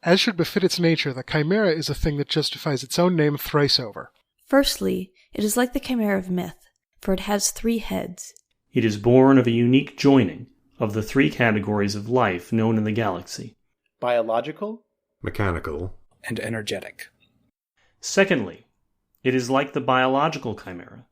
As should befit its nature, the chimera is a thing that justifies its own name thrice over. Firstly, it is like the chimera of myth, for it has 3 heads. It is born of a unique joining of the 3 categories of life known in the galaxy: biological, mechanical, and energetic. Secondly, it is like the biological chimera,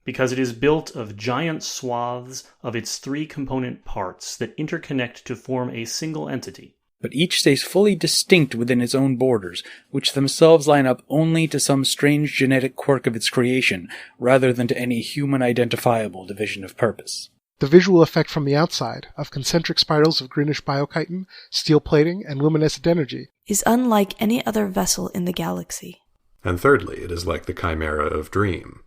because it is built of giant swaths of its 3 component parts that interconnect to form a single entity. But each stays fully distinct within its own borders, which themselves line up only to some strange genetic quirk of its creation, rather than to any human-identifiable division of purpose. The visual effect from the outside, of concentric spirals of greenish biochitin, steel plating, and luminescent energy, is unlike any other vessel in the galaxy. And thirdly, it is like the chimera of dream,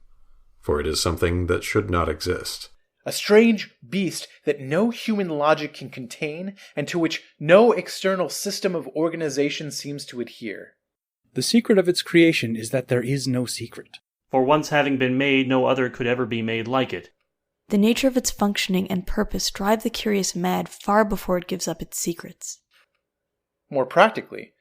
for it is something that should not exist. A strange beast that no human logic can contain and to which no external system of organization seems to adhere. The secret of its creation is that there is no secret. For once having been made, no other could ever be made like it. The nature of its functioning and purpose drive the curious mad far before it gives up its secrets. More practically,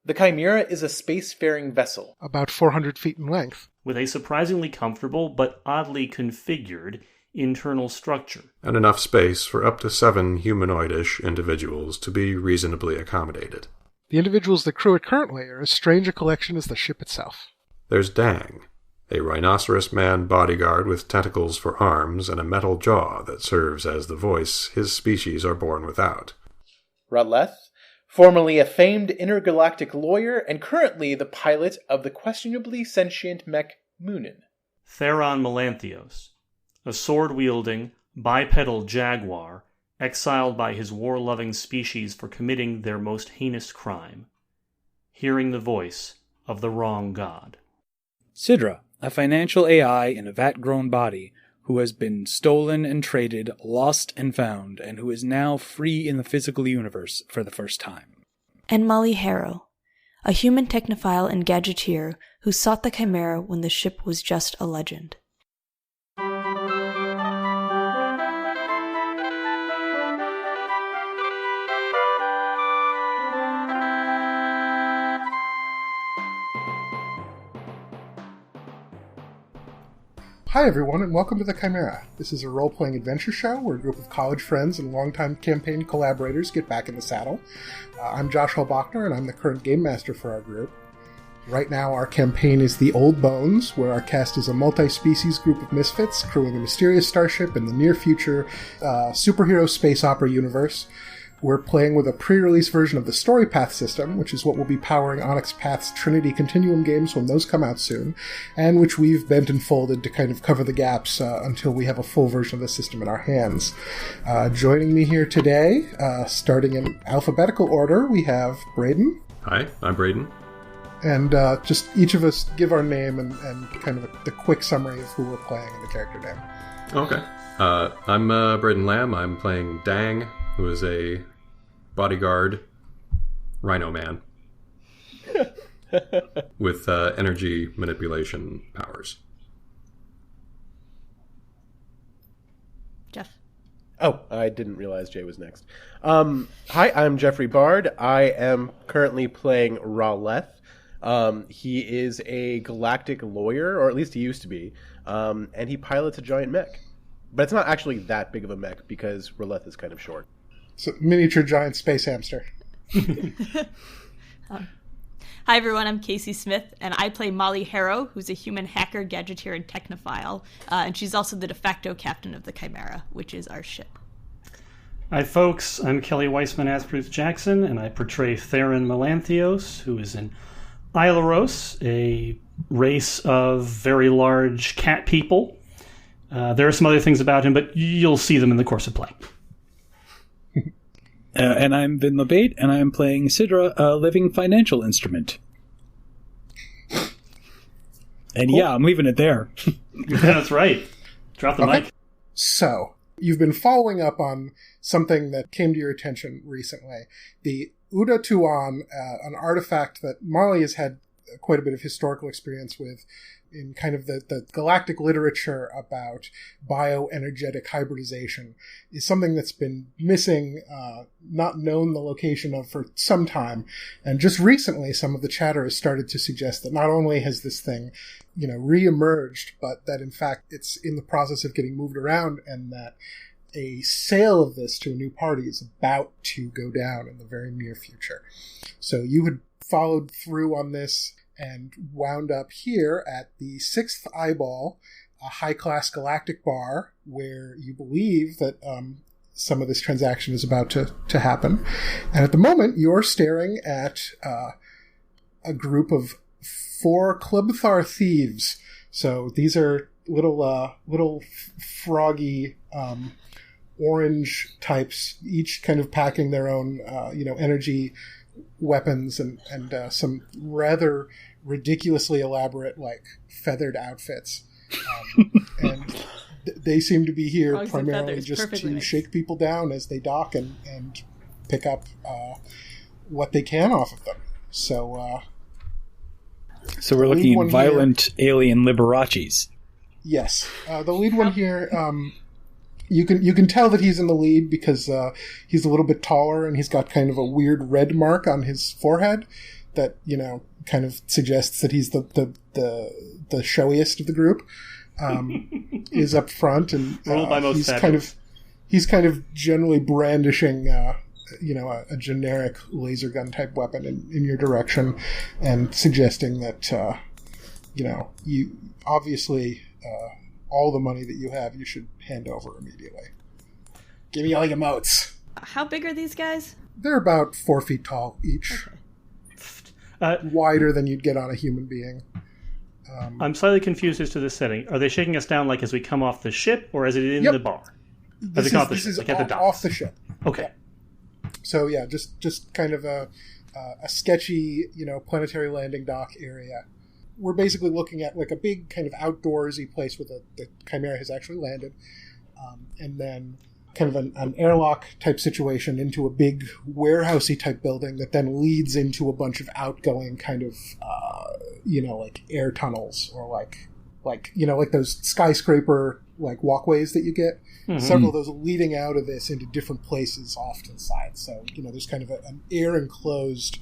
the chimera is a spacefaring vessel, about 400 feet in length, with a surprisingly comfortable but oddly configured internal structure. And enough space for up to 7 humanoid-ish individuals to be reasonably accommodated. The individuals that crew it currently are as strange a collection as the ship itself. There's Dang, a rhinoceros man bodyguard with tentacles for arms and a metal jaw that serves as the voice his species are born without. Raleth, formerly a famed intergalactic lawyer and currently the pilot of the questionably sentient mech Moonin. Theron Melanthios, a sword-wielding, bipedal jaguar, exiled by his war-loving species for committing their most heinous crime, hearing the voice of the wrong god. Sidra, a financial AI in a vat-grown body, who has been stolen and traded, lost and found, and who is now free in the physical universe for the first time. And Molly Harrow, a human technophile and gadgeteer who sought the chimera when the ship was just a legend. Hi everyone, and welcome to The Chimera. This is a role-playing adventure show where a group of college friends and longtime campaign collaborators get back in the saddle. I'm Josh Hall-Bachner, and I'm the current game master for our group. Right now, our campaign is The Old Bones, where our cast is a multi-species group of misfits crewing a mysterious starship in the near-future superhero space opera universe. We're playing with a pre-release version of the StoryPath system, which is what will be powering Onyx Path's Trinity Continuum games when those come out soon, and which we've bent and folded to kind of cover the gaps until we have a full version of the system in our hands. Joining me here today, starting in alphabetical order, we have Braden. Hi, I'm Braden. And just each of us give our name and kind of the quick summary of who we're playing and the character name. Okay. I'm Braden Lamb. I'm playing Dang, who is a bodyguard rhino man with energy manipulation powers. Jeff. Oh, I didn't realize Jay was next. Hi, I'm Jeffrey Bard. I am currently playing Raleth. He is a galactic lawyer, or at least he used to be, and he pilots a giant mech. But it's not actually that big of a mech because Raleth is kind of short. So, miniature giant space hamster. Hi everyone, I'm Kacey Smith, and I play Molly Harrow, who's a human hacker, gadgeteer, and technophile, and she's also the de facto captain of the Chimera, which is our ship. Hi folks, I'm Kelly Weissman Asprooth Jackson, and I portray Theron Melanthios, who is an Aileros, a race of very large cat people. There are some other things about him, but you'll see them in the course of play. And I'm Vin LeBate, and I am playing Sidra, a living financial instrument. And cool. Yeah, I'm leaving it there. That's right. Drop the mic. So, you've been following up on something that came to your attention recently. The Uda Tuan, an artifact that Molly has had quite a bit of historical experience with in kind of the galactic literature about bioenergetic hybridization is something that's been missing, not known the location of for some time. And just recently, some of the chatter has started to suggest that not only has this thing, reemerged, but that in fact it's in the process of getting moved around, and that a sale of this to a new party is about to go down in the very near future. So you had followed through on this and wound up here at the Sixth Eyeball, a high-class galactic bar where you believe that some of this transaction is about to happen. And at the moment, you're staring at a group of 4 Klubthar thieves. So these are little froggy orange types, each kind of packing their own energy weapons and some rather ridiculously elaborate, like, feathered outfits. And they seem to be here Frogs primarily feathers, just perfectly to mixed. shake people down as they dock and pick up what they can off of them. So we're looking at violent alien Liberaces. yes. The lead one here, you can tell that he's in the lead because he's a little bit taller and he's got kind of a weird red mark on his forehead that kind of suggests that he's the showiest of the group. Is up front, and he's kind of generally brandishing a generic laser gun type weapon in your direction, and suggesting that you obviously all the money that you have you should hand over immediately. Give me all your motes. How big are these guys? They're about 4 feet tall each. Okay. Wider than you'd get on a human being. I'm slightly confused as to this setting. Are they shaking us down like as we come off the ship, or is it in the bar? This is like at the docks? off the ship. Okay. So yeah, just kind of a sketchy, planetary landing dock area. We're basically looking at like a big kind of outdoorsy place where the Chimera has actually landed, and then kind of an airlock type situation into a big warehousey type building that then leads into a bunch of outgoing kind of like air tunnels, or like those skyscraper like walkways that you get. Mm-hmm. Several of those leading out of this into different places off to the side. So there's kind of an air enclosed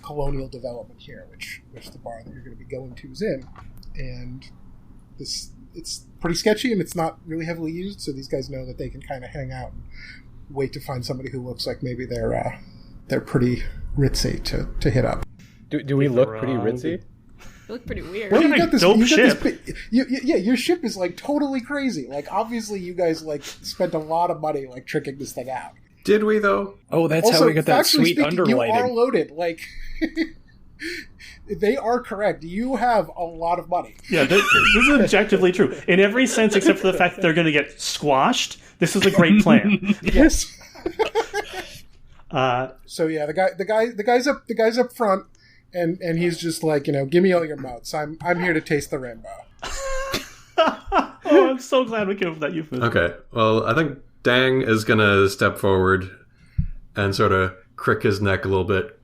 colonial development here, which the bar that you're going to be going to is in, and it's pretty sketchy and it's not really heavily used, so these guys know that they can kind of hang out and wait to find somebody who looks like maybe they're pretty ritzy to hit up. Do we look pretty ritzy? You look pretty weird. Well, you got this dope ship. Your ship is like totally crazy. Like obviously you guys like spent a lot of money like tricking this thing out. Did we though? Oh, that's also, how we got that sweet underlighting. You are loaded. Like they are correct. You have a lot of money. Yeah, this is objectively true in every sense, except for the fact that they're going to get squashed. This is a great plan. Yes. So yeah, the guy's up front, and he's just like, give me all your motes. I'm here to taste the rainbow. Oh, I'm so glad we came up with that euphemism. Okay, well, I think Dang is going to step forward and sort of crick his neck a little bit.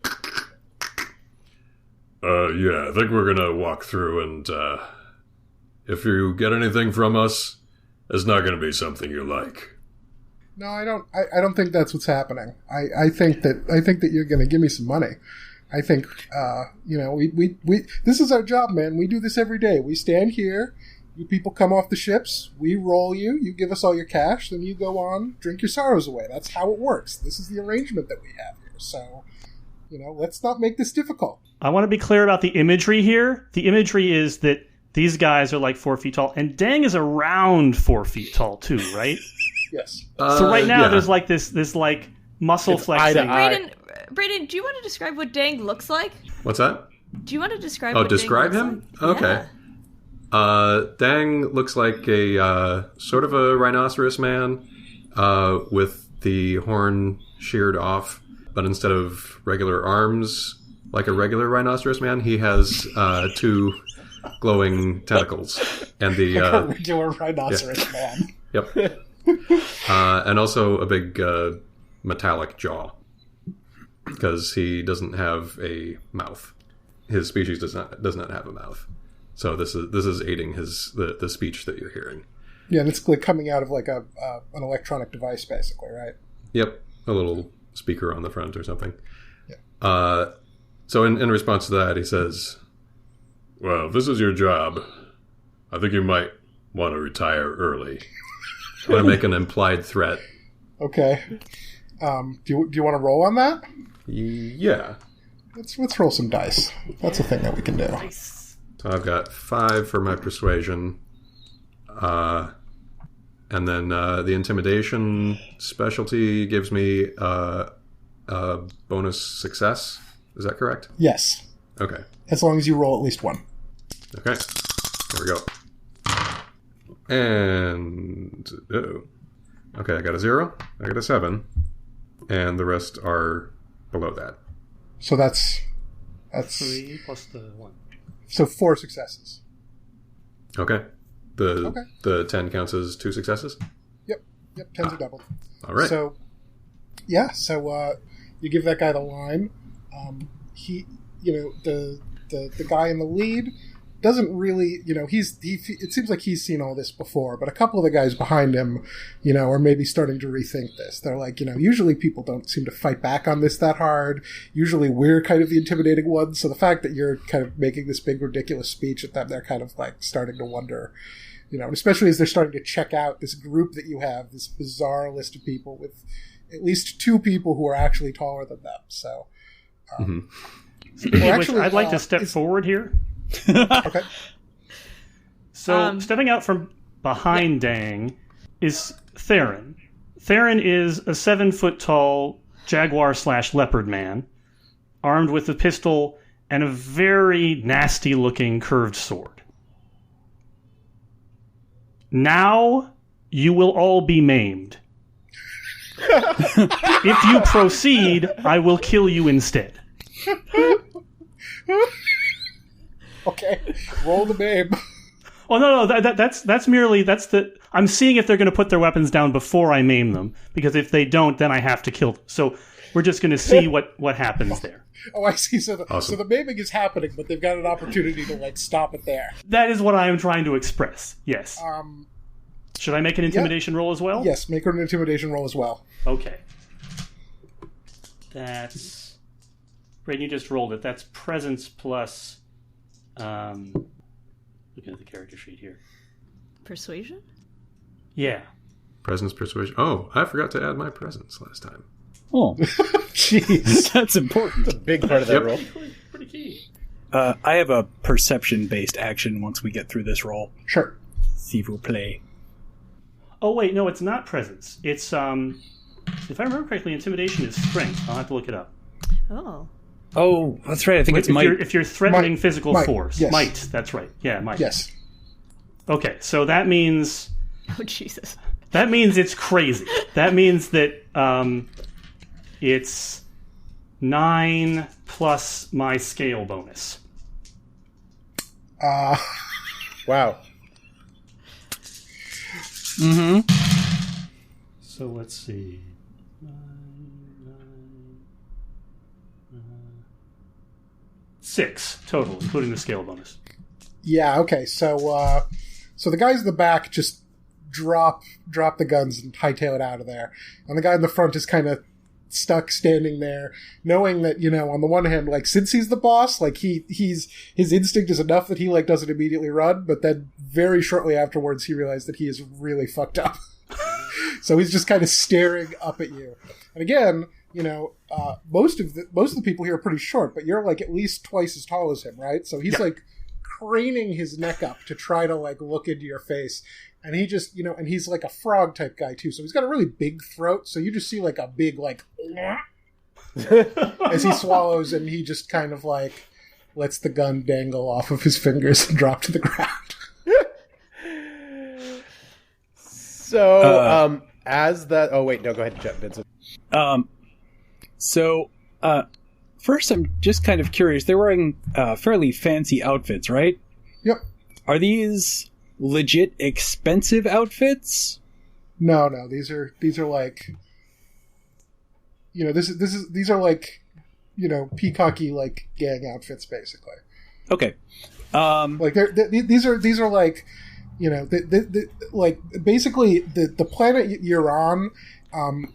Yeah, I think we're going to walk through, and if you get anything from us, it's not going to be something you like. No, I don't think that's what's happening. I think that you're going to give me some money. I think we this is our job, man. We do this every day. We stand here. You people come off the ships. We roll you. You give us all your cash. Then you go on, drink your sorrows away. That's how it works. This is the arrangement that we have here. So, let's not make this difficult. I want to be clear about the imagery here. The imagery is that these guys are like 4 feet tall, and Dang is around 4 feet tall too, right? Yes. So right now there's like this like muscle it's flexing. Brayden, do you want to describe what Dang looks like? What's that? Do you want to describe? Oh, what describe Dang him? looks like? Okay. Yeah. Dang looks like a sort of a rhinoceros man with the horn sheared off, but instead of regular arms like a regular rhinoceros man, he has 2 glowing tentacles and the like a regular rhinoceros man. Yep. And also a big metallic jaw because he doesn't have a mouth. his species does not have a mouth. So this is aiding the speech that you're hearing. Yeah, and it's like coming out of like an electronic device, basically, right? Yep, a little speaker on the front or something. Yeah. So in response to that, he says, "Well, if this is your job, I think you might want to retire early." I'm going to make an implied threat. Okay. Do you want to roll on that? Yeah. Let's roll some dice. That's a thing that we can do. Nice. So I've got 5 for my persuasion. And then the intimidation specialty gives me a bonus success. Is that correct? Yes. Okay. As long as you roll at least 1. Okay. Here we go. And... Okay, I got a 0. I got a 7. And the rest are below that. So that's 3 plus the 1. So 4 successes. Okay. The 10 counts as 2 successes? Yep, 10's are doubled. All right. So, yeah, you give that guy the line. He, the guy in the lead doesn't really, it seems like he's seen all this before, but a couple of the guys behind him, are maybe starting to rethink this. They're like, usually people don't seem to fight back on this that hard. Usually we're kind of the intimidating ones. So the fact that you're kind of making this big, ridiculous speech at them, they're kind of like starting to wonder, especially as they're starting to check out this group that you have, this bizarre list of people with at least 2 people who are actually taller than them. So, I'd like to step forward here. Okay. So, stepping out from behind Dang is Theron. Theron is a 7-foot-tall jaguar/leopard man, armed with a pistol and a very nasty-looking curved sword. Now, you will all be maimed. If you proceed, I will kill you instead. Okay, roll the maim. Oh no, that's merely I'm seeing if they're going to put their weapons down before I maim them, because if they don't, then I have to kill them. So we're just going to see what happens there. Oh, I see. So awesome. So the maiming is happening, but they've got an opportunity to stop it there. That is what I am trying to express. Yes. Should I make an intimidation roll as well? Yes, make an intimidation roll as well. Okay. That's... Braden, you just rolled it. That's presence plus... looking at the character sheet here. Persuasion? Yeah. Presence, persuasion. Oh, I forgot to add my presence last time. Oh. Jeez. That's important. That's a big part of that roll. Pretty key. I have a perception-based action once we get through this roll. Sure. S'il vous plaît. Oh, wait, no, it's not presence. It's, if I remember correctly, intimidation is strength. I'll have to look it up. Oh. Oh, that's right. I think it's might. If you're threatening physical might, force. yes. Might, that's right. Yeah, might. Yes. Okay, so that means... Oh, Jesus. That means it's crazy. That means that it's 9 plus my scale bonus. Wow. Mm-hmm. So let's see. 6 total, including the scale bonus. Yeah. Okay. So the guys in the back just drop the guns and hightail it out of there, and the guy in the front is kind of stuck standing there, knowing that on the one hand, since he's the boss, his instinct is enough that he doesn't immediately run, but then very shortly afterwards he realized that he is really fucked up. So he's just kind of staring up at you, and again. Most of the people here are pretty short, but you're at least twice as tall as him, right? So he's craning his neck up to try to look into your face, and he just and he's a frog type guy too, so he's got a really big throat. So you just see a big as he swallows, and he just kind of lets the gun dangle off of his fingers and drop to the ground. So as that, oh wait, no, go ahead, Vincent. So, first I'm just kind of curious. They're wearing fairly fancy outfits, right? Yep. Are these legit expensive outfits? No. These are these are peacocky like gang outfits, basically. Okay. Like these are like, like basically the planet you're on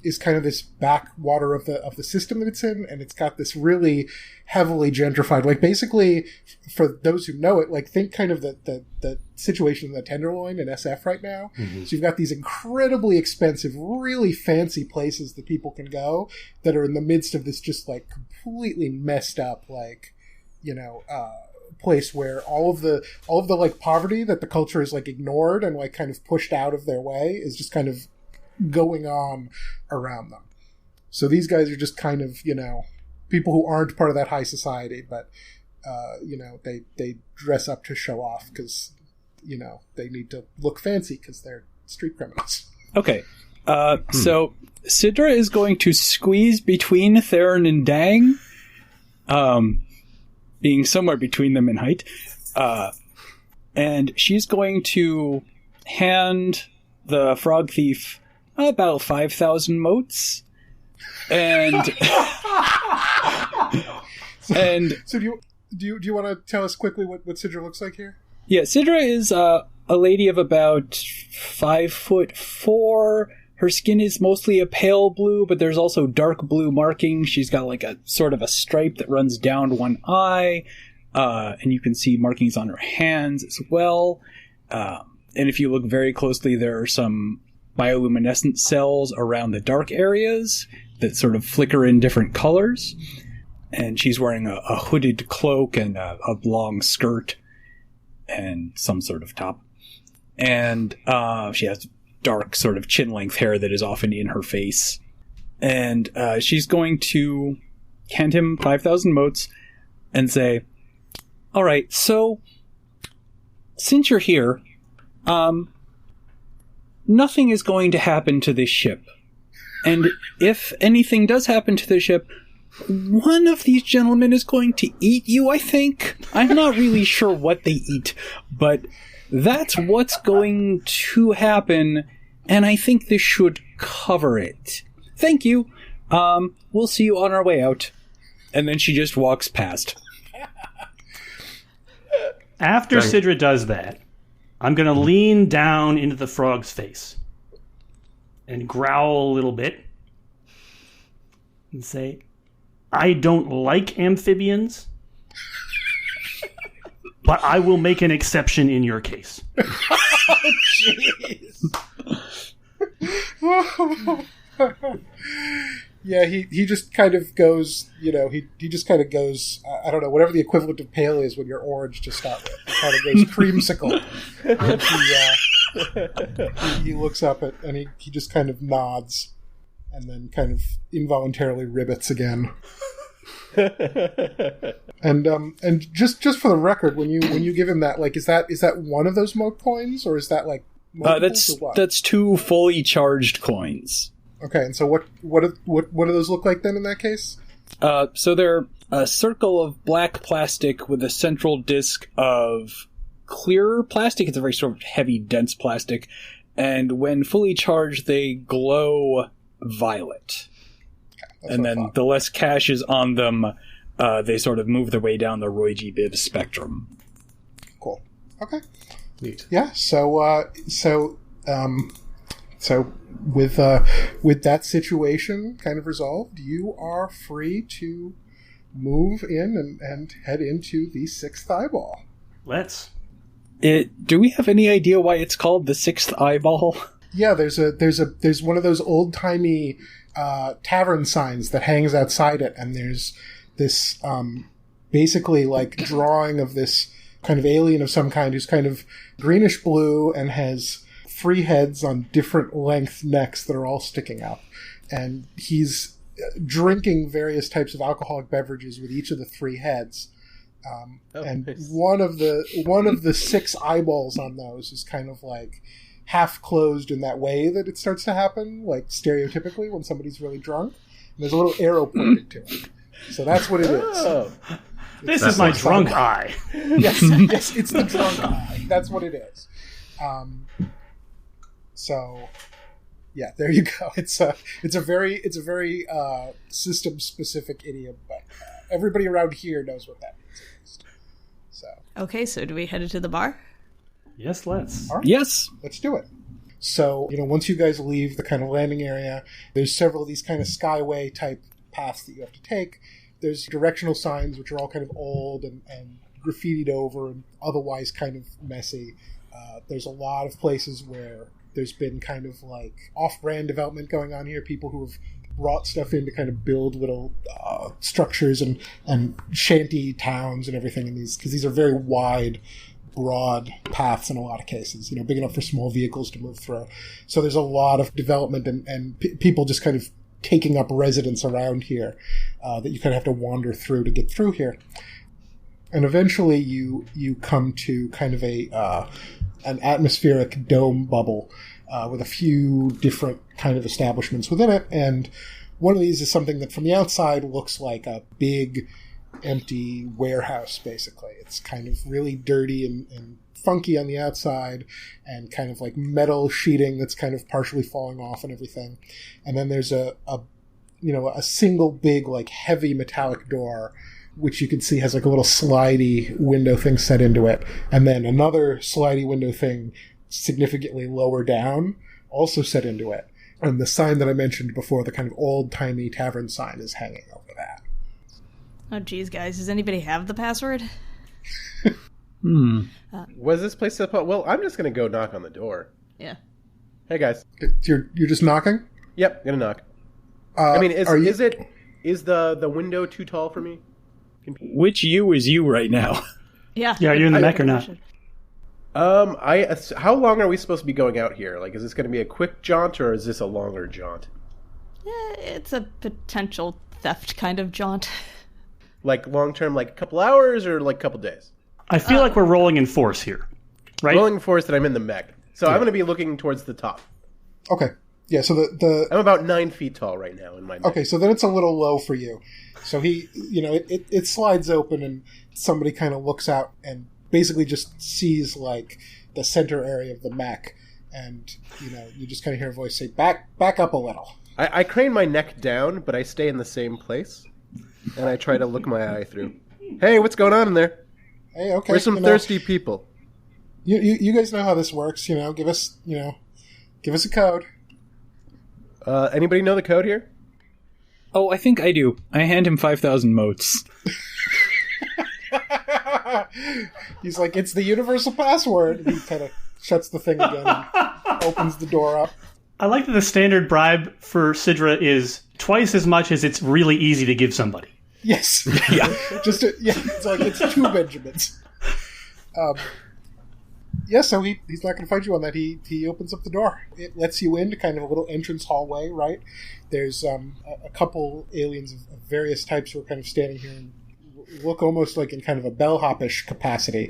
is kind of this backwater of the system that it's in, and it's got this really heavily gentrified. Like basically, for those who know it, like think kind of the situation in the Tenderloin in SF right now. Mm-hmm. So you've got these incredibly expensive, really fancy places that people can go that are in the midst of this just like completely messed up, like place where all of the like poverty that the culture is like ignored and like kind of pushed out of their way is just kind of going on around them. So these guys are just kind of people who aren't part of that high society, but they dress up to show off because they need to look fancy because they're street criminals. Okay. So Sidra is going to squeeze between Theron and Dang, being somewhere between them in height, and she's going to hand the frog thief about 5,000 motes, and so do you want to tell us quickly what Sidra looks like here? Yeah, Sidra is a lady of about 5'4". Her skin is mostly a pale blue, but there's also dark blue markings. She's got like a sort of a stripe that runs down one eye, and you can see markings on her hands as well. And if you look very closely, there are some bioluminescent cells around the dark areas that sort of flicker in different colors. And she's wearing a hooded cloak and a long skirt and some sort of top. And she has dark sort of chin-length hair that is often in her face. And she's going to hand him 5,000 motes and say, all right, so since you're here, nothing is going to happen to this ship. And if anything does happen to the ship, one of these gentlemen is going to eat you, I think. I'm not really sure what they eat, but that's what's going to happen, and I think this should cover it. Thank you. We'll see you on our way out. And then she just walks past. After Sidra does that, I'm going to lean down into the frog's face and growl a little bit and say, I don't like amphibians, but I will make an exception in your case. Oh, jeez. Yeah, he just kind of goes, he just kind of goes, I don't know, whatever the equivalent of pale is when you're orange to start with. He kind of goes creamsicle. And he looks up and he just kind of nods and then kind of involuntarily ribbits again. And just for the record, when you give him that, like, is that one of those mote coins, or is that like that's 2 fully charged coins. Okay, and so what do those look like then in that case? So they're a circle of black plastic with a central disc of clear plastic. It's a very sort of heavy, dense plastic, and when fully charged, they glow violet. Okay, and then the less cash is on them, they sort of move their way down the Roy G. Biv spectrum. Cool. Okay. Neat. Yeah. So with that situation kind of resolved, you are free to move in and head into the 6th eyeball. Let's. Do we have any idea why it's called the 6th eyeball? Yeah, there's one of those old timey tavern signs that hangs outside it, and there's this basically like drawing of this kind of alien of some kind who's kind of greenish blue and has 3 heads on different length necks that are all sticking up, and he's drinking various types of alcoholic beverages with each of the 3 heads. And nice. one of the 6 eyeballs on those is kind of like half closed in that way that it starts to happen, like stereotypically when somebody's really drunk. And there's a little arrow pointed to it. So that's what it is. Oh. This is my drunk eye. Yes, it's the drunk eye. That's what it is. So Yeah, there you go. It's a very system specific idiom, but everybody around here knows what that means at least. So Okay, so do we head into the bar? Yes, let's. all right, Yes. let's do it. So once you guys leave the kind of landing area, there's several of these kind of skyway type paths that you have to take. There's directional signs which are all kind of old and graffitied over and otherwise kind of messy. There's a lot of places where there's been kind of like off-brand development going on here. People who have brought stuff in to kind of build little structures and shanty towns and everything in these, because these are very wide, broad paths in a lot of cases, big enough for small vehicles to move through. So there's a lot of development and people just kind of taking up residence around here that you kind of have to wander through to get through here. And eventually you come to kind of an atmospheric dome bubble with a few different kind of establishments within it. And one of these is something that from the outside looks like a big, empty warehouse, basically. It's kind of really dirty and funky on the outside and kind of like metal sheeting that's kind of partially falling off and everything. And then there's a single big, like, heavy metallic door which you can see has like a little slidey window thing set into it. And then another slidey window thing significantly lower down also set into it. And the sign that I mentioned before, the kind of old-timey tavern sign, is hanging over that. Oh, geez, guys. Does anybody have the password? Was this place set up? Well, I'm just going to go knock on the door. Yeah. Hey, guys. You're just knocking? Yep, gonna knock. Is the window too tall for me? Which you is you right now? Yeah. Yeah, are you in the mech or not? How long are we supposed to be going out here? Like, is this going to be a quick jaunt, or is this a longer jaunt? It's a potential theft kind of jaunt. Like, long-term, like a couple hours, or like a couple days? I feel like we're rolling in force here, right? Rolling force that I'm in the mech. So I'm going to be looking towards the top. Okay. Yeah, so I'm about 9 feet tall right now in my mech. Okay, so then it's a little low for you. So he, it slides open and somebody kind of looks out and basically just sees like the center area of the mech, and you just kind of hear a voice say, back up a little. I crane my neck down, but I stay in the same place, and I try to look my eye through. Hey, what's going on in there? Hey, okay. We're some thirsty people. You guys know how this works. Give us a code. Anybody know the code here? Oh, I think I do. I hand him 5,000 motes. He's like, it's the universal password. And he kind of shuts the thing again and opens the door up. I like that the standard bribe for Sidra is twice as much as it's really easy to give somebody. Yes. Yeah. It's like it's 2 Benjamins. So he's not going to fight you on that. He opens up the door. It lets you into kind of a little entrance hallway, right? There's a couple aliens of various types who are kind of standing here and look almost like in kind of a bellhop-ish capacity.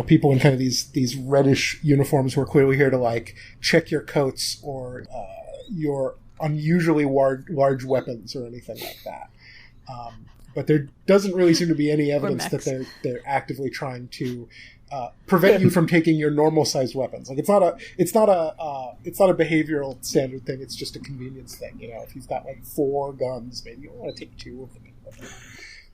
People in kind of these reddish uniforms who are clearly here to like check your coats or your unusually large weapons or anything like that. But there doesn't really seem to be any evidence that they're actively trying to prevent you from taking your normal sized weapons. Like it's not a behavioral standard thing. It's just a convenience thing. If you've got like 4 guns, maybe you don't want to take 2 of them.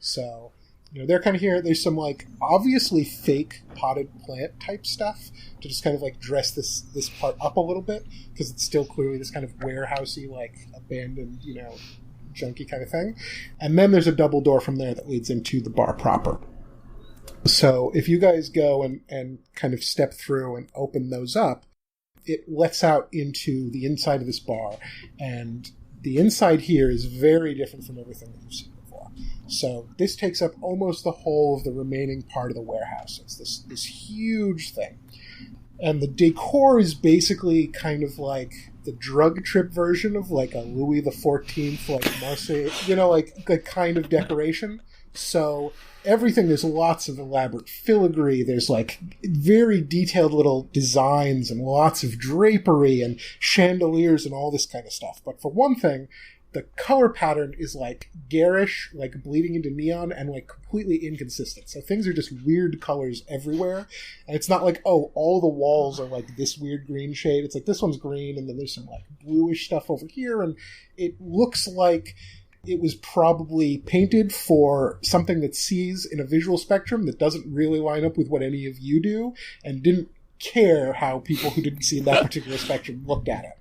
So they're kind of here. There's some like obviously fake potted plant type stuff to just kind of like dress this part up a little bit, because it's still clearly this kind of warehousey, like abandoned, junky kind of thing. And then there's a double door from there that leads into the bar proper. So if you guys go and kind of step through and open those up, it lets out into the inside of this bar. And the inside here is very different from everything that you've seen before. So this takes up almost the whole of the remaining part of the warehouse. It's this huge thing. And the decor is basically kind of like the drug trip version of like a Louis XIV, like Marseille, like kind of decoration. So everything, there's lots of elaborate filigree. There's like very detailed little designs and lots of drapery and chandeliers and all this kind of stuff. But for one thing, the color pattern is like garish, like bleeding into neon, and like completely inconsistent. So things are just weird colors everywhere. And it's not like, oh, all the walls are like this weird green shade. It's like this one's green, and then there's some like bluish stuff over here, and it looks like it was probably painted for something that sees in a visual spectrum that doesn't really line up with what any of you do, and didn't care how people who didn't see that particular spectrum looked at it.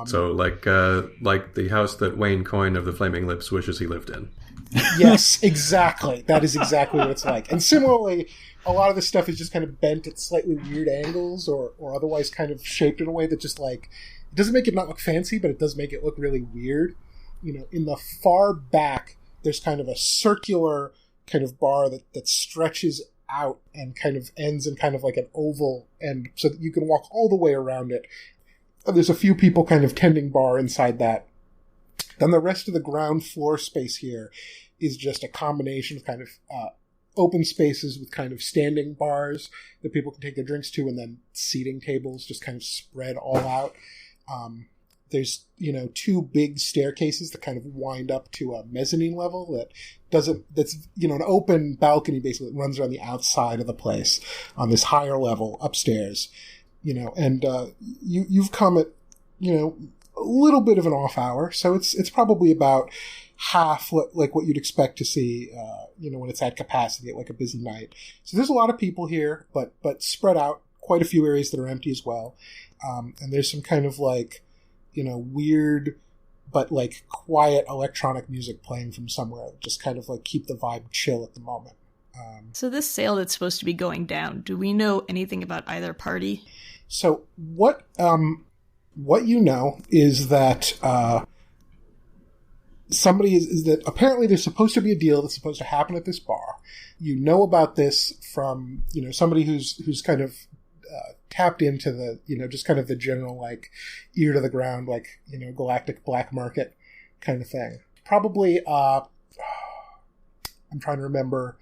So like the house that Wayne Coyne of the Flaming Lips wishes he lived in. Yes, exactly. That is exactly what it's like. And similarly, a lot of this stuff is just kind of bent at slightly weird angles or otherwise kind of shaped in a way that just like, it doesn't make it not look fancy, but it does make it look really weird. You know, in the far back, there's kind of a circular kind of bar that stretches out and kind of ends in kind of like an oval, and so that you can walk all the way around it. There's a few people kind of tending bar inside that. Then the rest of the ground floor space here is just a combination of kind of open spaces with kind of standing bars that people can take their drinks to, and then seating tables just kind of spread all out. There's, you know, two big staircases that kind of wind up to a mezzanine level that's, you know, an open balcony basically that runs around the outside of the place on this higher level upstairs. You know, and you've come at, you know, a little bit of an off hour, so it's probably about half what you'd expect to see, you know, when it's at capacity at like a busy night. So there's a lot of people here, but spread out, quite a few areas that are empty as well. And there's some kind of like, you know, weird but like quiet electronic music playing from somewhere, just kind of like keep the vibe chill at the moment. So this sale that's supposed to be going down, do we know anything about either party? So what you know is that somebody is that apparently there's supposed to be a deal that's supposed to happen at this bar. You know about this from, you know, somebody who's kind of tapped into the, you know, just kind of the general like ear to the ground, like, you know, galactic black market kind of thing. Probably I'm trying to remember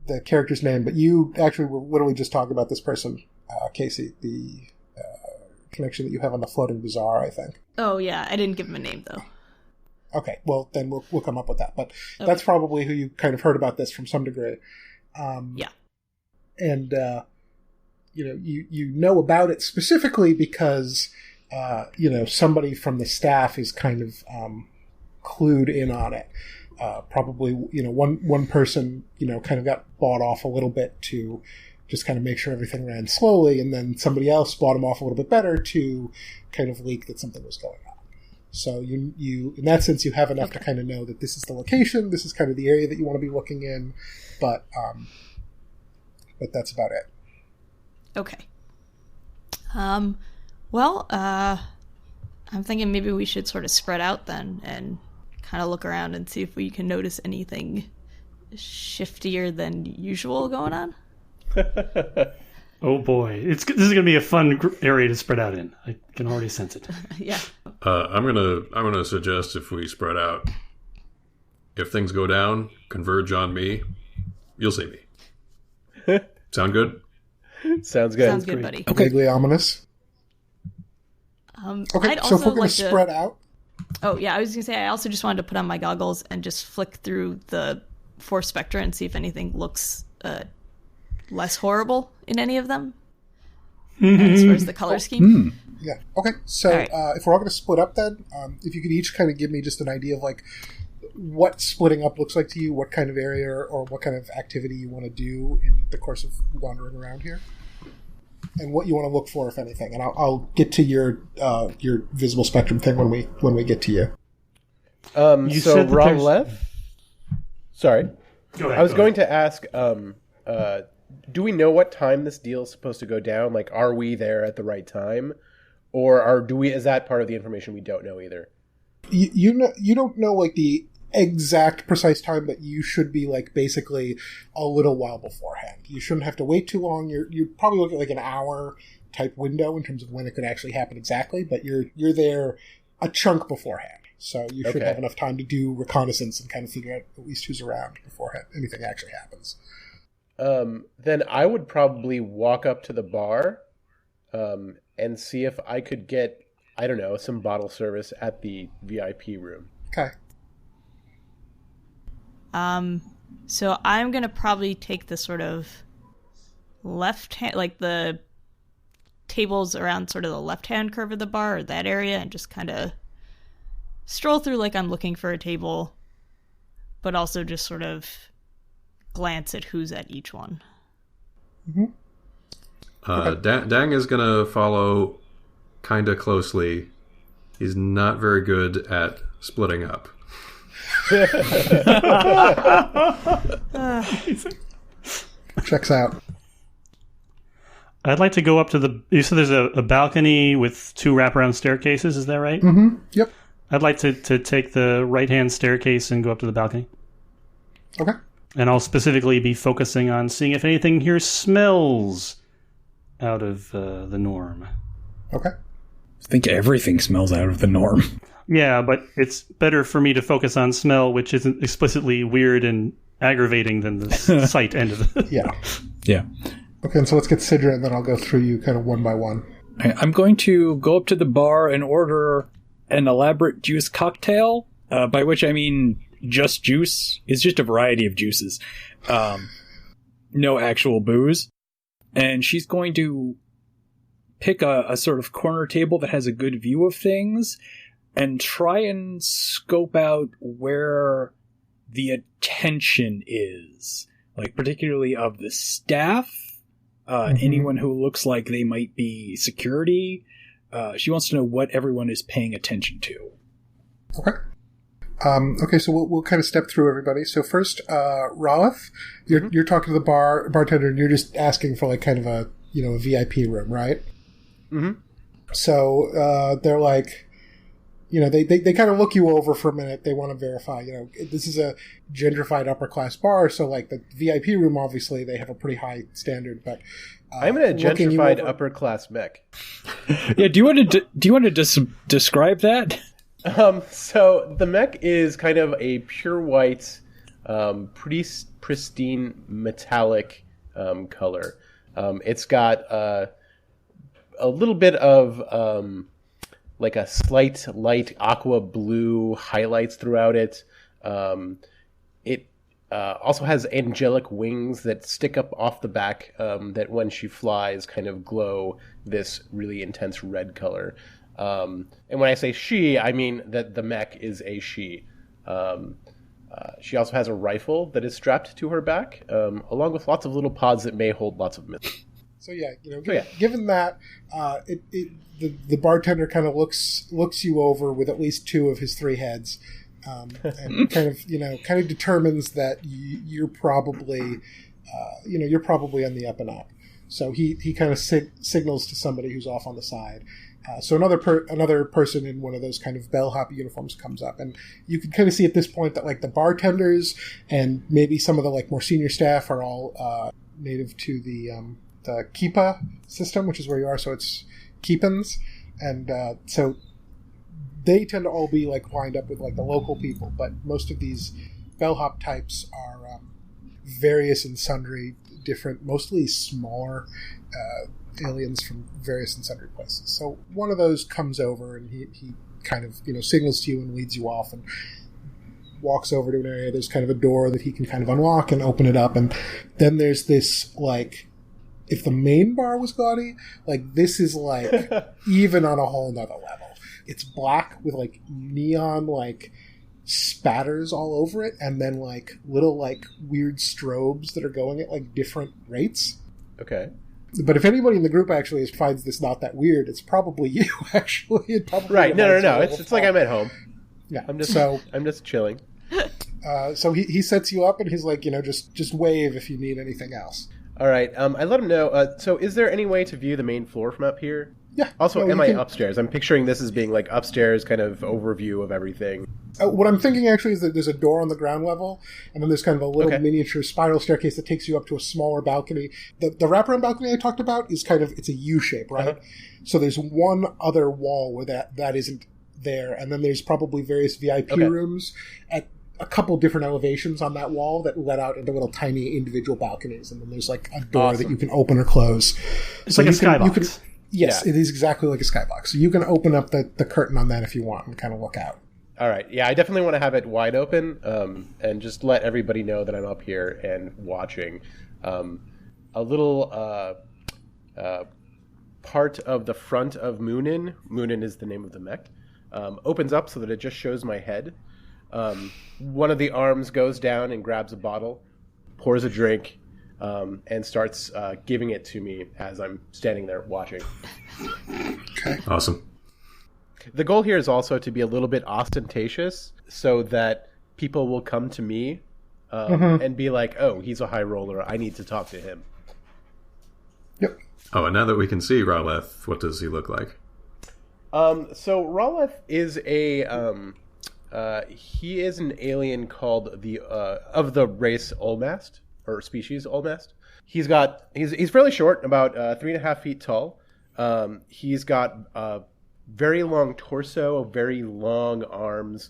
the character's name, but you actually were literally just talking about this person, Kacey, the connection that you have on the Floating Bazaar, I think. Oh, yeah. I didn't give him a name, though. Okay, well, then we'll come up with that. But That's probably who you kind of heard about this from some degree. Yeah. And, you know, you know about it specifically because, you know, somebody from the staff is kind of clued in on it. Probably, you know, one person, you know, kind of got bought off a little bit to just kind of make sure everything ran slowly, and then somebody else bought him off a little bit better to kind of leak that something was going on. So you in that sense, you have enough to kind of know that this is the location, this is kind of the area that you want to be looking in, but that's about it. Okay. Well, I'm thinking maybe we should sort of spread out then and kind of look around and see if we can notice anything shiftier than usual going on. Oh boy, this is going to be a fun area to spread out in. I can already sense it. Yeah. I'm gonna suggest if we spread out, if things go down, converge on me. You'll see me. Sound good? Sounds good. Sounds good, buddy. Okay. Vaguely ominous. Okay, I'd so if we're also going like to spread out. Oh, yeah, I was going to say, I also just wanted to put on my goggles and just flick through the four spectra and see if anything looks less horrible in any of them as far as the color scheme. Yeah. Okay, so right. If we're all going to split up then, if you could each kind of give me just an idea of like what splitting up looks like to you, what kind of area or what kind of activity you want to do in the course of wandering around here, and what you want to look for, if anything. And I'll get to your visible spectrum thing when we get to you. You so said that Ron there's- left. Sorry, Go ahead. I was going to ask. Do we know what time this deal is supposed to go down? Like, are we there at the right time, or is that part of the information we don't know either? You don't know like the exact precise time, but you should be like basically a little while beforehand. You shouldn't have to wait too long. You're probably looking at like an hour type window in terms of when it could actually happen exactly, but you're there a chunk beforehand. So you should have enough time to do reconnaissance and kind of figure out at least who's around before anything actually happens. Then I would probably walk up to the bar and see if I could get, I don't know, some bottle service at the VIP room. Okay. So I'm gonna probably take the sort of left hand, like the tables around sort of the left hand curve of the bar or that area, and just kind of stroll through like I'm looking for a table, but also just sort of glance at who's at each one. Dang is gonna follow kinda closely. He's not very good at splitting up. Checks out. I'd like to go up to the... You said there's a balcony with 2 wraparound staircases, is that right? Mm-hmm. Yep. I'd like to take the right-hand staircase and go up to the balcony. Okay. And I'll specifically be focusing on seeing if anything here smells out of the norm. Okay. I think everything smells out of the norm. Yeah, but it's better for me to focus on smell, which isn't explicitly weird and aggravating than the sight end of it. Yeah. Yeah. Okay, and so let's get Sidra, and then I'll go through you kind of one by one. I'm going to go up to the bar and order an elaborate juice cocktail, by which I mean just juice. It's just a variety of juices. No actual booze. And she's going to pick a sort of corner table that has a good view of things and try and scope out where the attention is. Like, particularly of the staff, anyone who looks like they might be security. She wants to know what everyone is paying attention to. Okay. Okay, so we'll kind of step through everybody. So first, Rolith, you're talking to the bartender, and you're just asking for like kind of a VIP room, right? Mm-hmm. So they're like, they kind of look you over for a minute. They want to verify, this is a gentrified upper class bar, so like the VIP room, obviously they have a pretty high standard. But I'm in a gentrified upper class mech. Yeah, do you want to describe that? So the mech is kind of a pure white, pretty pristine metallic color. It's got a little bit of like a slight light aqua blue highlights throughout it. It also has angelic wings that stick up off the back that when she flies kind of glow this really intense red color. And when I say she, I mean that the mech is a she. She also has a rifle that is strapped to her back, along with lots of little pods that may hold lots of missiles. So given that, the bartender kind of looks you over with at least 2 of his 3 heads, and kind of determines that you're probably on the up and up. So he kind of signals to somebody who's off on the side. So another person in one of those kind of bellhop uniforms comes up, and you can kind of see at this point that like the bartenders and maybe some of the like more senior staff are all native to the Keepa system, which is where you are. So it's Keepans, and so they tend to all be like lined up with like the local people, but most of these bellhop types are various and sundry different, mostly smaller aliens from various and sundry places. So one of those comes over, and he kind of signals to you and leads you off and walks over to an area. There's kind of a door that he can kind of unlock and open it up, and then there's this like, if the main bar was gaudy, like this is like even on a whole nother level. It's black with like neon like spatters all over it, and then like little like weird strobes that are going at like different rates. Okay. But if anybody in the group actually finds this not that weird, it's probably you. Actually, it probably right. No. It's like I'm at home. Yeah. I'm just chilling. So he sets you up, and he's like, just wave if you need anything else. All right. I let him know. So is there any way to view the main floor from up here? Yeah. Also, am I upstairs? I'm picturing this as being like upstairs kind of overview of everything. What I'm thinking actually is that there's a door on the ground level, and then there's kind of a little miniature spiral staircase that takes you up to a smaller balcony. The wraparound balcony I talked about is it's a U shape, right? Uh-huh. So there's one other wall where that isn't there, and then there's probably various VIP rooms at a couple different elevations on that wall that let out into little tiny individual balconies, and then there's like a door that you can open or close. It's like a skybox. Yes, it is exactly like a skybox. So you can open up the curtain on that if you want and kind of look out. All right. Yeah, I definitely want to have it wide open, and just let everybody know that I'm up here and watching. A little part of the front of Moonin is the name of the mech, opens up so that it just shows my head. One of the arms goes down and grabs a bottle, pours a drink, and starts giving it to me as I'm standing there watching. Okay. Awesome. The goal here is also to be a little bit ostentatious so that people will come to me and be like, oh, he's a high roller. I need to talk to him. Yep. Oh, and now that we can see Raleth, what does he look like? So Raleth is he is an alien called of the race Olmast, or species Olmast. He's fairly short, about 3.5 feet tall. He's got a very long torso, very long arms.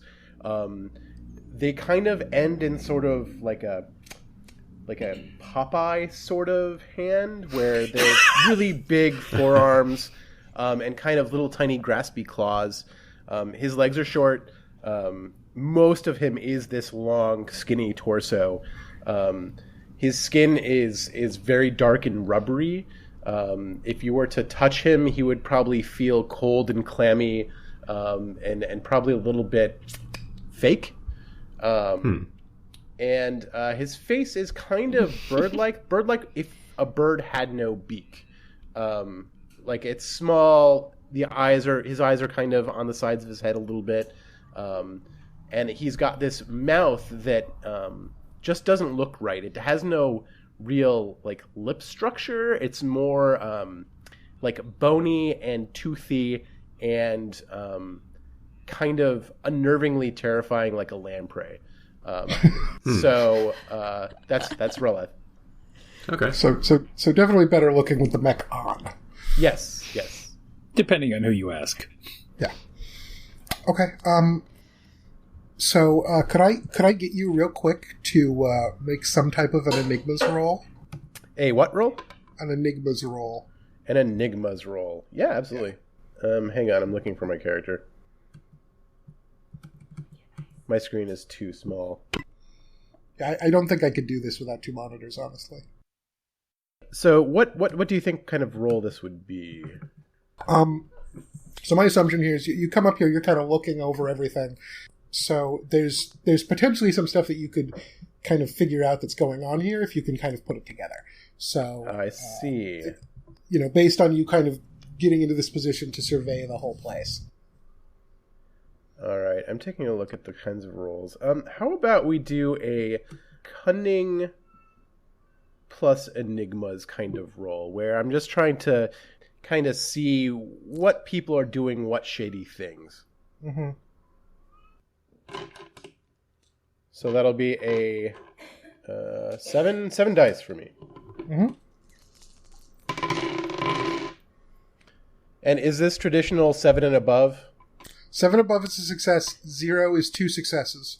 They kind of end in sort of like a Popeye sort of hand, where there's really big forearms and kind of little tiny graspy claws. His legs are short. Most of him is this long, skinny torso. His skin is very dark and rubbery. If you were to touch him, he would probably feel cold and clammy, and probably a little bit fake. And his face is kind of bird-like if a bird had no beak. Like, it's small. His eyes are kind of on the sides of his head a little bit. And he's got this mouth that just doesn't look right. It has no real like lip structure. It's more like bony and toothy and kind of unnervingly terrifying, like a lamprey. So that's Raleth. Okay. So definitely better looking with the mech on. Yes. Depending on who you ask. Yeah. Okay. So could I get you real quick to make some type of an Enigmas roll? A what roll? An Enigmas roll. An Enigmas roll. Yeah, absolutely. Yeah. Hang on, I'm looking for my character. My screen is too small. Yeah, I don't think I could do this without two monitors, honestly. So what do you think kind of role this would be? So my assumption here is you come up here, you're kind of looking over everything. So there's potentially some stuff that you could kind of figure out that's going on here if you can kind of put it together. So I see. Based on you kind of getting into this position to survey the whole place. All right, I'm taking a look at the kinds of roles. How about we do a cunning plus enigmas kind of role, where I'm just trying to kind of see what people are doing, what shady things. Mm-hmm. So that'll be a 7 dice for me. Mm-hmm. And is this traditional 7 and above? 7 above is a success. 0 is 2 successes.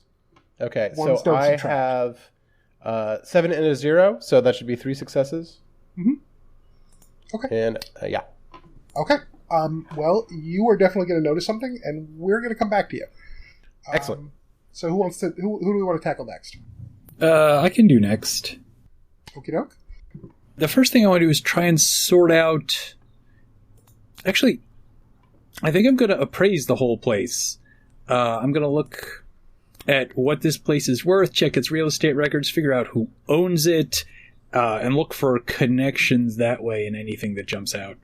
Okay, Ones so don't I subtract. have 7 and a 0, so that should be 3 successes. Mm-hmm. Okay. And yeah. Okay. Well, you are definitely going to notice something, and we're going to come back to you. Excellent. So who do we want to tackle next? I can do next. Okie doke. The first thing I want to do is try and sort out... Actually, I think I'm going to appraise the whole place. I'm going to look at what this place is worth, check its real estate records, figure out who owns it, and look for connections that way in anything that jumps out.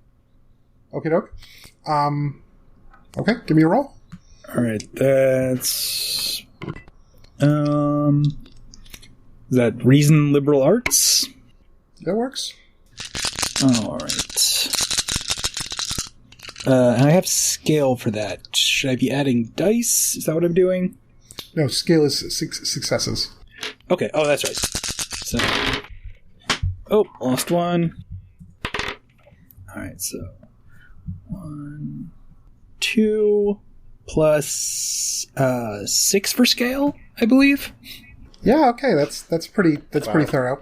Okie doke. Okay, give me a roll. Alright, that's... is that Reason Liberal Arts? That works. Alright. And I have scale for that. Should I be adding dice? Is that what I'm doing? No, scale is 6 successes. Okay, oh, that's right. So... Oh, lost one. Alright, so... 1, 2... plus 6 for scale, I believe. Yeah, okay, that's pretty pretty thorough.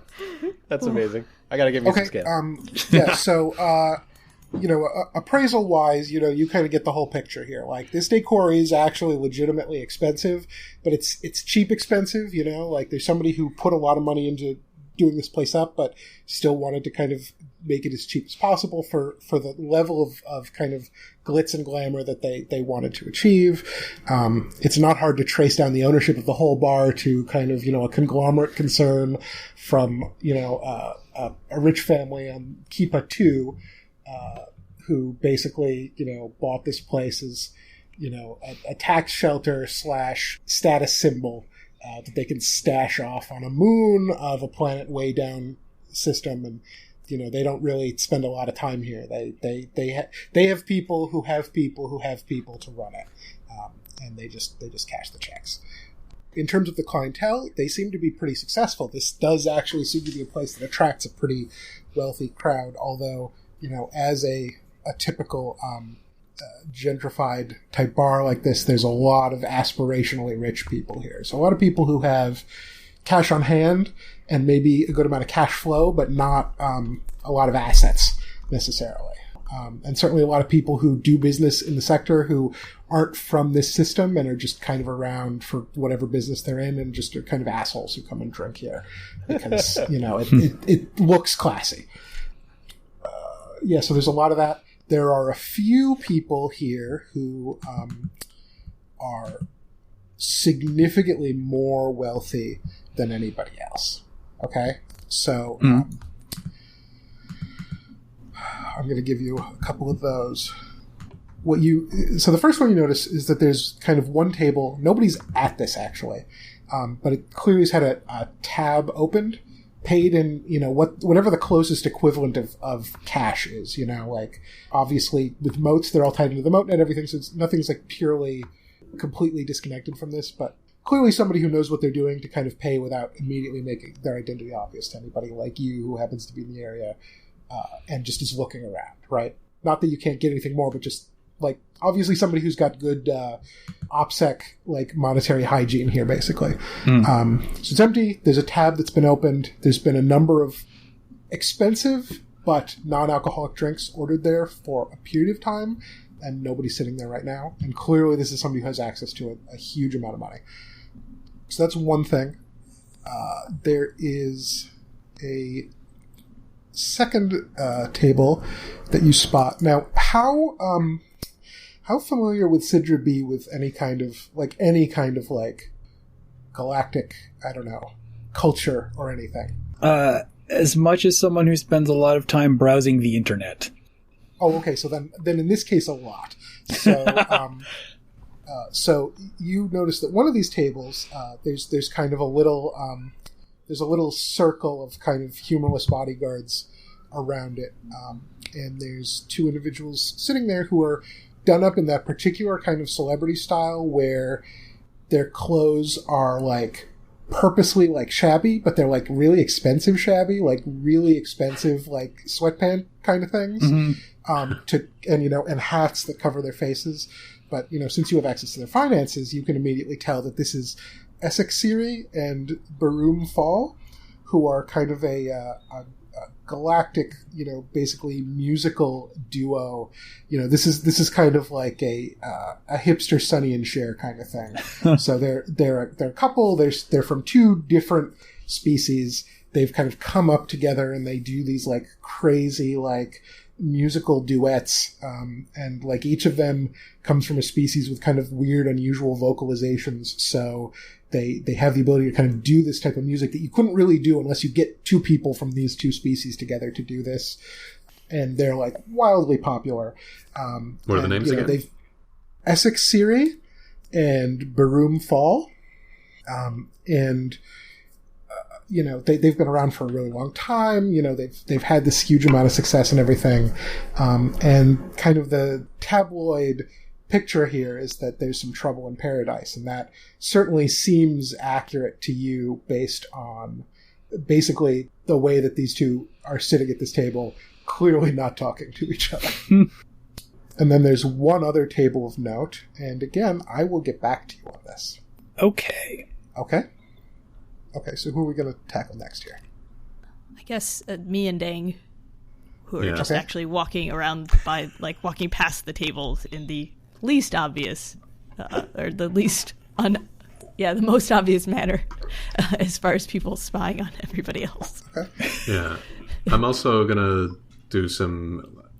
That's amazing. I gotta give you some scale. Yeah, so appraisal wise, you kind of get the whole picture here. Like, this decor is actually legitimately expensive, but it's cheap expensive, like there's somebody who put a lot of money into doing this place up, but still wanted to kind of make it as cheap as possible for the level of kind of glitz and glamour that they wanted to achieve. It's not hard to trace down the ownership of the whole bar to kind of, a conglomerate concern from, a rich family on Keepa 2, who basically, bought this place as, a tax shelter / status symbol that they can stash off on a moon of a planet way down system. And, they don't really spend a lot of time here. They have people who have people who have people to run it. And they just cash the checks. In terms of the clientele, they seem to be pretty successful. This does actually seem to be a place that attracts a pretty wealthy crowd, although, as a typical gentrified type bar like this, there's a lot of aspirationally rich people here. So a lot of people who have cash on hand and maybe a good amount of cash flow, but not a lot of assets necessarily. And certainly a lot of people who do business in the sector who aren't from this system and are just kind of around for whatever business they're in, and just are kind of assholes who come and drink here because, it looks classy. So there's a lot of that. There are a few people here who are significantly more wealthy than anybody else. Okay? So I'm going to give you a couple of those. So the first one you notice is that there's kind of one table. Nobody's at this, actually. But it clearly has had a tab opened, paid in, whatever the closest equivalent of cash is, like, obviously with moats, they're all tied into the moat and everything, so nothing's like purely completely disconnected from this, but clearly somebody who knows what they're doing to kind of pay without immediately making their identity obvious to anybody like you who happens to be in the area, and just is looking around, right? Not that you can't get anything more, but just, like, obviously somebody who's got good OPSEC, like, monetary hygiene here, basically. So it's empty. There's a tab that's been opened. There's been a number of expensive but non-alcoholic drinks ordered there for a period of time, and nobody's sitting there right now. And clearly this is somebody who has access to a huge amount of money. So that's one thing. There is a second table that you spot. Now, how familiar would Sidra be with any kind of galactic, I don't know, culture or anything? As much as someone who spends a lot of time browsing the internet. Oh, okay. So then in this case, a lot. So, so you notice that one of these tables, there's kind of a little, there's a little circle of kind of humorless bodyguards around it, and there's two individuals sitting there who are done up in that particular kind of celebrity style where their clothes are like purposely like shabby, but they're like really expensive shabby, like really expensive like sweatpant kind of things, and hats that cover their faces. But since you have access to their finances, you can immediately tell that this is Essex Siri and Baroom Fall, who are kind of a galactic, basically musical duo. This is kind of like a hipster Sonny and Cher kind of thing. So they're a couple. They're from two different species. They've kind of come up together and they do these like crazy like musical duets, and like each of them comes from a species with kind of weird, unusual vocalizations. So they have the ability to kind of do this type of music that you couldn't really do unless you get two people from these two species together to do this. And they're like wildly popular. What are the names again? They've Essex Siri and Baroom Fall. They've been around for a really long time. They've had this huge amount of success and everything. And kind of the tabloid picture here is that there's some trouble in paradise, and that certainly seems accurate to you based on basically the way that these two are sitting at this table, clearly not talking to each other. And then there's one other table of note, and again, I will get back to you on this. Okay, so who are we going to tackle next here? I guess me and Dang. who are just actually walking around walking past the tables in the least obvious, or the least the most obvious manner, as far as people spying on everybody else. Okay. Yeah. I'm also gonna do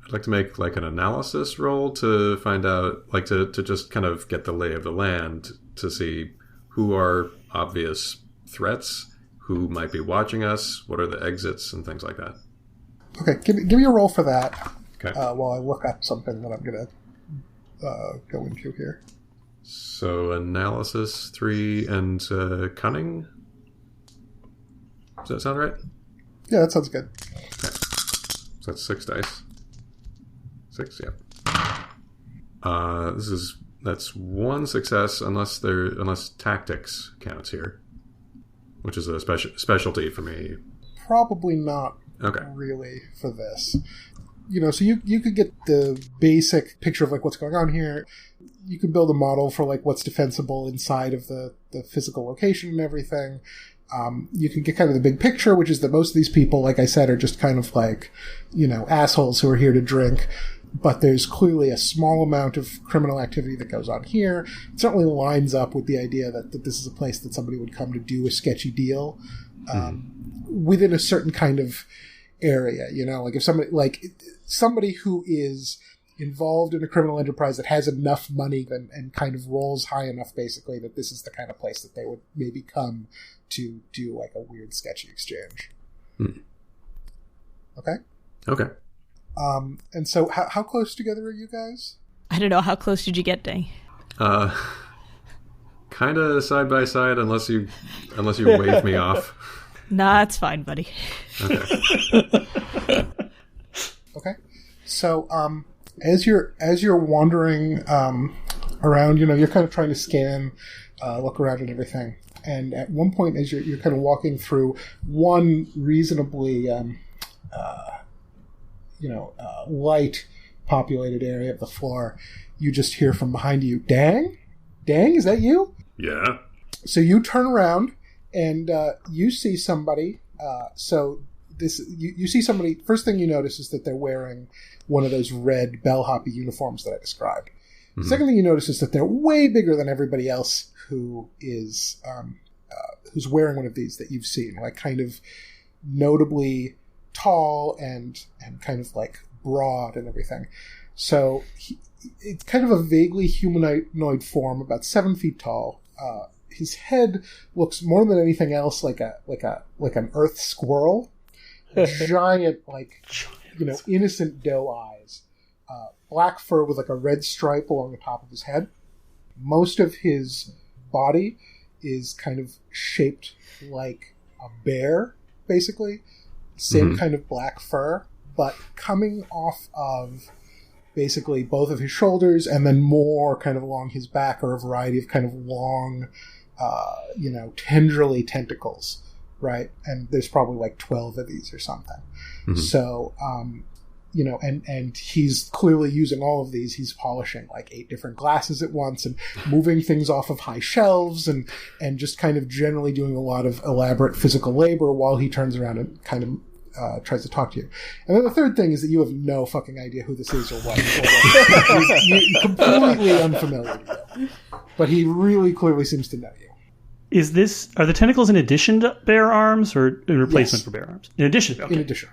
I'd like to make like an analysis roll to find out, like to just kind of get the lay of the land to see who are obvious threats, who might be watching us, what are the exits, and things like that. Okay, give me a roll for that. Okay. While I look up something that I'm going to go into here. So analysis 3 and cunning. Does that sound right? Yeah, that sounds good. Okay. So that's 6 dice. 6, yeah. That's 1 success unless tactics counts here, which is a specialty for me. Probably not. Okay. Really for this. So you could get the basic picture of like what's going on here. You could build a model for like what's defensible inside of the physical location and everything. You can get kind of the big picture, which is that most of these people, like I said, are just kind of like, assholes who are here to drink. But there's clearly a small amount of criminal activity that goes on here. It certainly lines up with the idea that this is a place that somebody would come to do a sketchy deal within a certain kind of area. Like if somebody who is involved in a criminal enterprise that has enough money and kind of rolls high enough, basically, that this is the kind of place that they would maybe come to do like a weird sketchy exchange. Okay? Okay. And so how close together are you guys? I don't know. How close did you get, Dang? Kind of side by side, unless you wave me off. Nah, it's fine, buddy. Okay. Okay. So, as you're wandering around, you're kind of trying to scan, look around and everything. And at one point, as you're kind of walking through one reasonably, light populated area of the floor, you just hear from behind you, "Dang? Dang, is that you?" Yeah. So you turn around and you see somebody. You see somebody. First thing you notice is that they're wearing one of those red bellhoppy uniforms that I described. Mm-hmm. Second thing you notice is that they're way bigger than everybody else who is who's wearing one of these that you've seen. Like kind of notably tall and kind of like broad and everything. So it's kind of a vaguely humanoid form, about 7 feet tall. His head looks more than anything else like an earth squirrel. Giant, innocent doe eyes. Black fur with like a red stripe along the top of his head. Most of his body is kind of shaped like a bear, basically. Same kind of black fur, but coming off of basically both of his shoulders and then more kind of along his back are a variety of kind of long, tendrily tentacles, right? And there's probably like 12 of these or something. Mm-hmm. So, and he's clearly using all of these. He's polishing like 8 different glasses at once and moving things off of high shelves and just kind of generally doing a lot of elaborate physical labor while he turns around and kind of tries to talk to you. And then the third thing is that you have no fucking idea who this is or what. You're completely unfamiliar with him. But he really clearly seems to know you. Are the tentacles in addition to bare arms or in replacement for bare arms? In addition? Okay. In addition.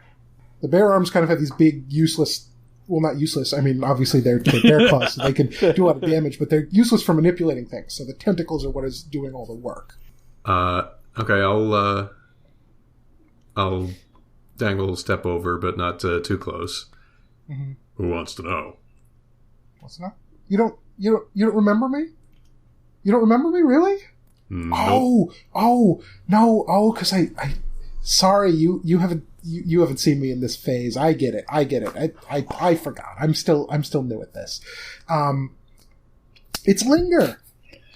The bare arms kind of have these big useless, well, not useless, I mean, obviously they're bear claws, so they can do a lot of damage, but they're useless for manipulating things. So the tentacles are what is doing all the work. Okay, I'll dangle step over, but not too close. Mm-hmm. Who wants to know? Wants to know? You don't remember me? You don't remember me, really? Nope. No, because sorry, you haven't seen me in this phase. I get it. I forgot. I'm still new at this. It's Linger.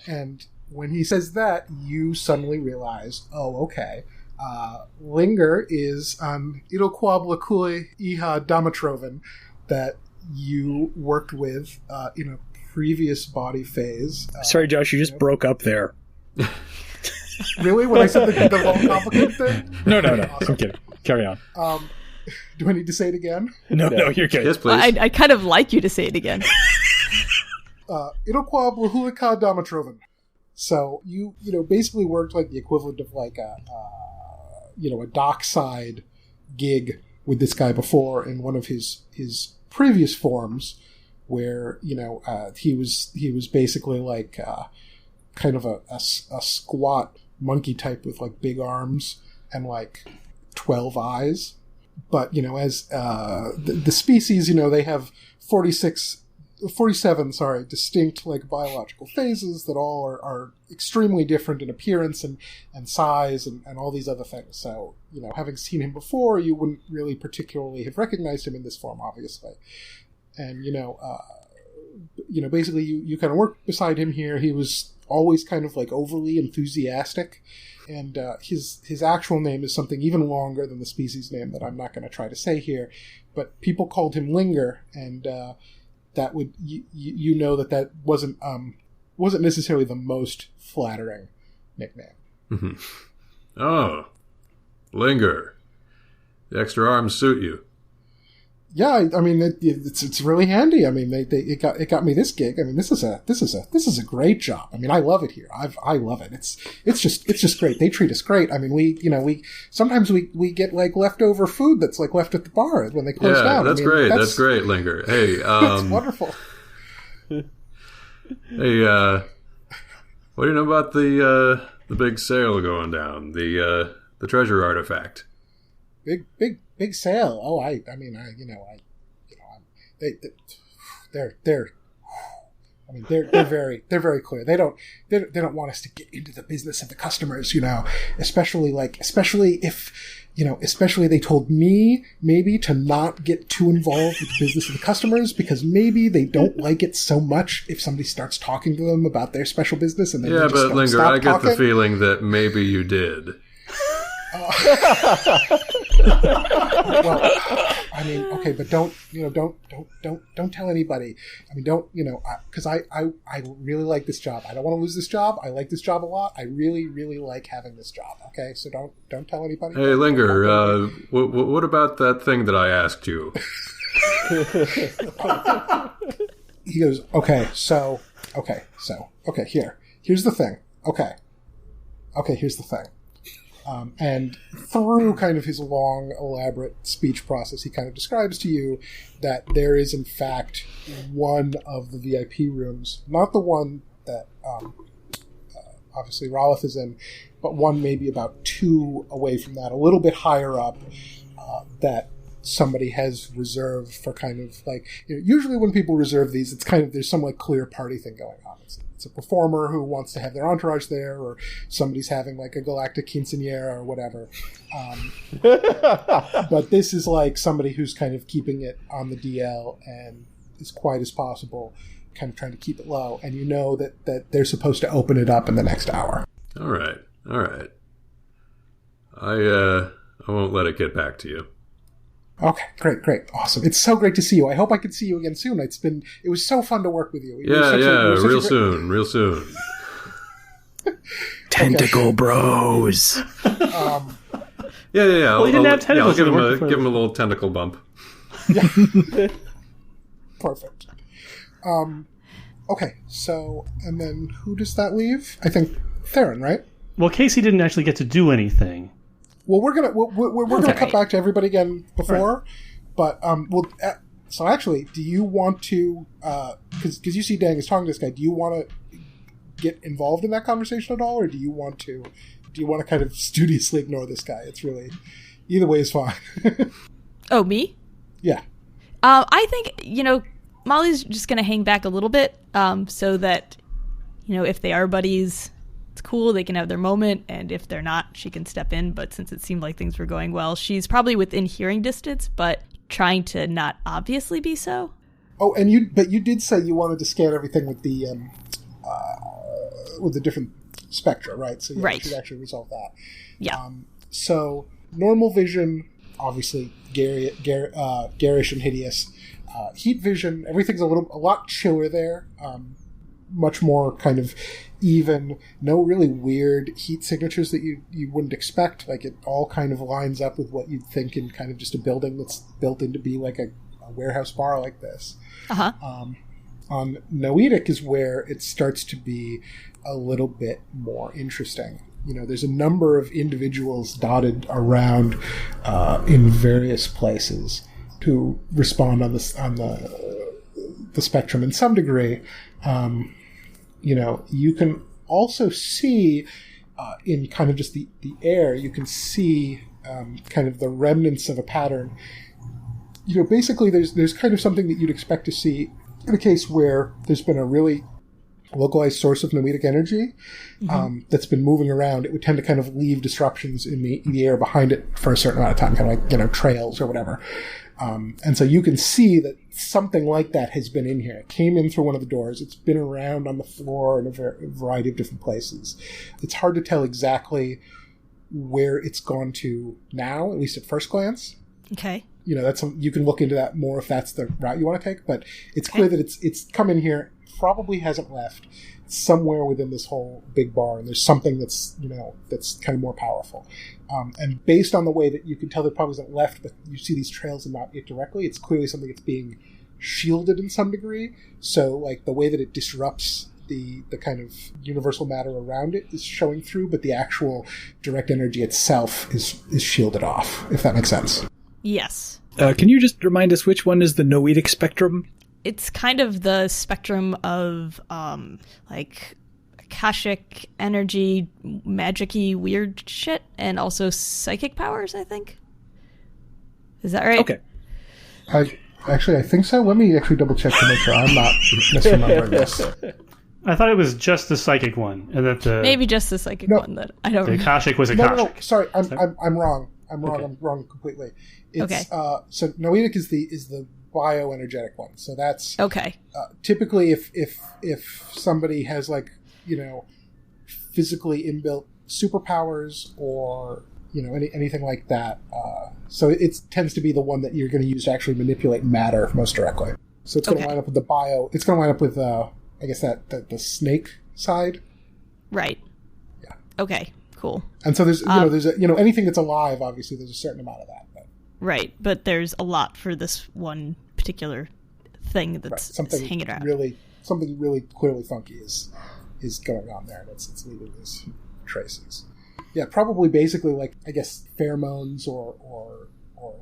And when he says that, you suddenly realize, oh, okay. Linger is Iroquois Iha Damatrovan that you worked with in a previous body phase. Sorry, Josh, you just broke up there. Really? When I said the long complicated thing? No. Awesome. I'm kidding. Carry on. Do I need to say it again? No, you're good. Yes, please. I kind of like you to say it again. Iroquois Blahulika Damatrovan. So you basically worked like the equivalent of like a dockside gig with this guy before in one of his previous forms, where he was basically like kind of a squat monkey type with like big arms and like 12 eyes. But as the species, they have 47 distinct like biological phases that all are extremely different in appearance and size and all these other things. So having seen him before, you wouldn't really particularly have recognized him in this form, obviously. And basically you kind of work beside him here. He was always kind of like overly enthusiastic, and his actual name is something even longer than the species name that I'm not going to try to say here, but people called him Linger, and that would that wasn't necessarily the most flattering nickname. Mm-hmm. Oh, Linger. The extra arms suit you. Yeah, I mean it's really handy. I mean it got me this gig. I mean this is a great job. I mean I love it here. I love it. It's just great. They treat us great. I mean we sometimes we get like leftover food that's like left at the bar when they close down. That's great. That's great, Linger. Hey, that's wonderful. Hey, what do you know about the big sale going down? The treasure artifact. Big sale. Oh, they're very clear. They don't want us to get into the business of the customers, especially if they told me maybe to not get too involved with the business of the customers because maybe they don't like it so much if somebody starts talking to them about their special business and then yeah, but Linger, I get the feeling that maybe you did. Well, I mean, okay, but don't tell anybody. I mean, because I really like this job. I don't want to lose this job. I like this job a lot. I really, really like having this job. Okay, so don't tell anybody. Hey, Linger, what about that thing that I asked you? He goes, here's the thing. Okay, here's the thing. And through kind of his long, elaborate speech process, he kind of describes to you that there is, in fact, one of the VIP rooms, not the one that obviously Rolith is in, but one maybe about 2 away from that, a little bit higher up, that somebody has reserved for kind of like, usually when people reserve these, it's kind of, there's some like clear party thing going on. It's a performer who wants to have their entourage there, or somebody's having like a galactic quinceañera or whatever. But this is like somebody who's kind of keeping it on the DL and as quiet as possible, kind of trying to keep it low. And that they're supposed to open it up in the next hour. All right. I won't let it get back to you. Okay, great, awesome. It's so great to see you. I hope I can see you again soon. It was so fun to work with you. Real soon. Tentacle bros. Yeah. Well, he didn't have tentacles. I'll give him a little tentacle bump. Yeah. Perfect. Okay, so, and then who does that leave? I think Theron, right? Well, Kacey didn't actually get to do anything. Well, we're gonna cut back to everybody again before, right. But so actually, do you want to? Because you see, Dang is talking to this guy. Do you want to get involved in that conversation at all, or do you want to kind of studiously ignore this guy? It's really either way is fine. Oh, me? Yeah. I think Molly's just gonna hang back a little bit, so that if they are buddies, it's cool, they can have their moment, and if they're not, she can step in. But since it seemed like things were going well, she's probably within hearing distance, but trying to not obviously be so. Oh, and you did say you wanted to scan everything with the different spectra, right? So yeah, right. You should actually resolve that. Yeah. So normal vision, obviously garish and hideous. Heat vision, everything's a lot chiller there. much more kind of even, no really weird heat signatures that you wouldn't expect. Like, it all kind of lines up with what you'd think in kind of just a building that's built in to be like a warehouse bar like this. On Noetic is where it starts to be a little bit more interesting. There's a number of individuals dotted around in various places who respond on the spectrum in some degree. You can also see in kind of just the air, you can see kind of the remnants of a pattern. Basically there's kind of something that you'd expect to see in a case where there's been a really localized source of noetic energy that's been moving around. It would tend to kind of leave disruptions in the air behind it for a certain amount of time, kind of like, trails or whatever. And so you can see that something like that has been in here. It came in through one of the doors. It's been around on the floor in a variety of different places. It's hard to tell exactly where it's gone to now, at least at first glance. Okay. You can look into that more if that's the route you want to take, but it's clear that it's come in here, probably hasn't left. It's somewhere within this whole big bar, and there's something that's kind of more powerful. And based on the way that you can tell that probably hasn't left, but you see these trails and not it directly, it's clearly something that's being shielded in some degree. So, like, the way that it disrupts the kind of universal matter around it is showing through, but the actual direct energy itself is shielded off, if that makes sense. Yes. Can you just remind us which one is the noetic spectrum? It's kind of the spectrum of, like, Akashic energy, magic-y, weird shit, and also psychic powers, I think. Is that right? Okay. I think so. Let me actually double-check to make sure I'm not misremembering this. I thought it was just the psychic one, and that maybe just the psychic one that I don't. The Akashic was Akashic. No. Sorry, I'm wrong. I'm wrong completely. It's, okay. So noetic is the bioenergetic one. So that's okay. Typically, if somebody has, like, physically inbuilt superpowers or anything like that, so it tends to be the one that you're going to use to actually manipulate matter most directly. So it's going to line up with the bio. It's going to line up with I guess the snake side. Right. Yeah. Okay. Cool. And so there's anything that's alive. Obviously, there's a certain amount of that. But. Right, but there's a lot for this one particular thing that's hanging around. Something really clearly funky is going on there, and it's leaving these traces. Yeah, probably basically, like, I guess pheromones or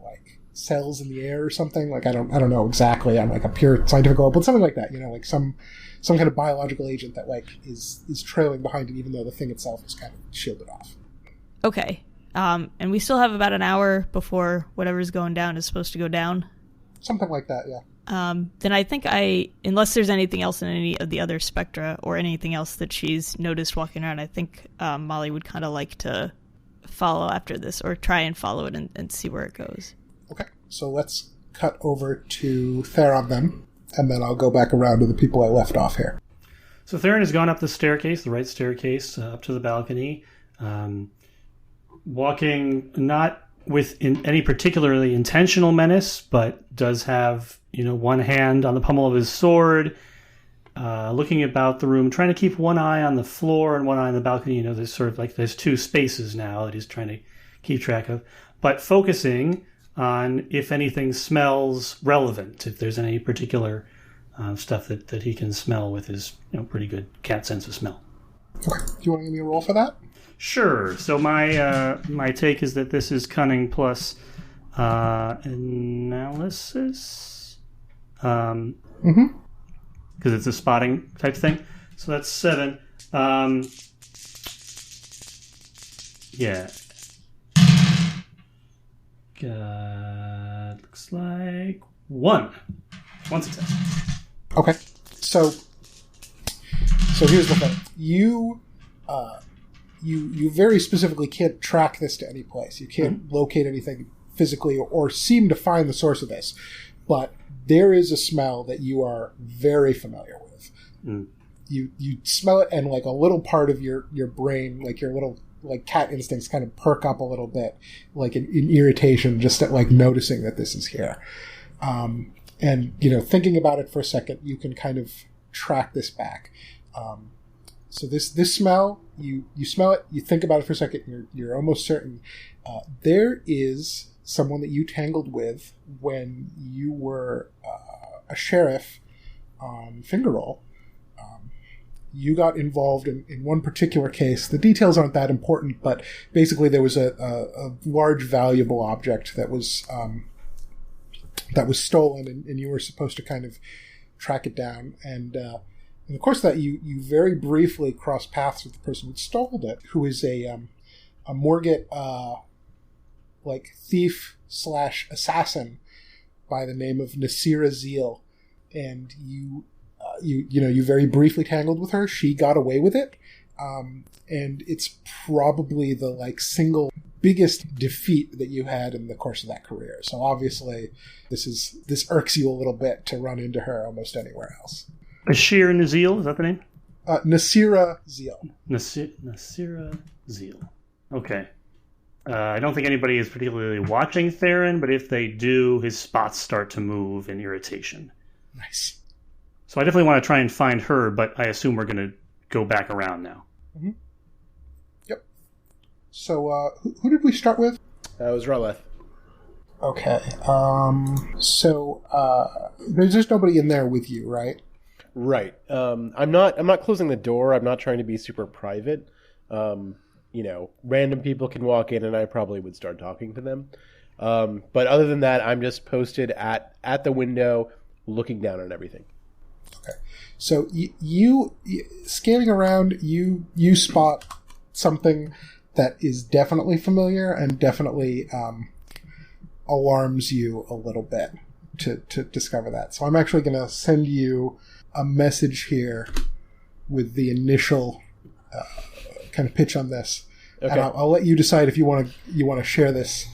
like cells in the air or something. Like, I don't know exactly. I'm like a pure scientific level, but something like that. Like some kind of biological agent that, like, is trailing behind it, even though the thing itself is kind of shielded off. Okay. And we still have about an hour before whatever's going down is supposed to go down. Something like that, yeah. Then I think unless there's anything else in any of the other spectra or anything else that she's noticed walking around, I think Molly would kind of like to follow after this, or try and follow it and see where it goes. Okay, so let's cut over to Theron then, and then I'll go back around to the people I left off here. So Theron has gone up the staircase, the right staircase, up to the balcony, walking not with any particularly intentional menace, but does have, one hand on the pommel of his sword, looking about the room, trying to keep one eye on the floor and one eye on the balcony. There's sort of like there's two spaces now that he's trying to keep track of, but focusing on if anything smells relevant, if there's any particular stuff that he can smell with his pretty good cat sense of smell. Okay. Do you want to give me a roll for that? Sure. So my take is that this is cunning plus analysis. Because it's a spotting type thing. So that's 7. Yeah. Looks like 1. 1 success. Okay. So here's the thing. You very specifically can't track this to any place. You can't locate anything physically or seem to find the source of this. But there is a smell that you are very familiar with. You smell it, and like a little part of your brain, like your little like cat instincts, kind of perk up a little bit, like in irritation, just at like noticing that this is here. And thinking about it for a second, you can kind of track this back. So this smell, you smell it, you think about it for a second, you're almost certain there is someone that you tangled with when you were a sheriff on Fingerroll. You got involved in one particular case. The details aren't that important, but basically there was a large valuable object that was stolen, and you were supposed to kind of track it down. And in the course of that, you very briefly crossed paths with the person who stole it, who is a Morgat thief / assassin by the name of Nasira Zeal, and you very briefly tangled with her. She got away with it, and it's probably the single biggest defeat that you had in the course of that career. So obviously, this irks you a little bit to run into her almost anywhere else. Ashir Nazil, is that the name? Nasira Zeal. Nasira Zeal. Okay. I don't think anybody is particularly watching Theron, but if they do, his spots start to move in irritation. Nice. So I definitely want to try and find her, but I assume we're going to go back around now. Mm-hmm. Yep. So who did we start with? It was Raleth. Okay. So there's just nobody in there with you, right? Right. I'm not closing the door. I'm not trying to be super private. Random people can walk in and I probably would start talking to them. But other than that, I'm just posted at the window looking down on everything. Okay. So you scanning around, you spot something that is definitely familiar and definitely alarms you a little bit to discover that. So I'm actually going to send you a message here with the initial kind of pitch on this. Okay. And I'll let you decide if you want to share this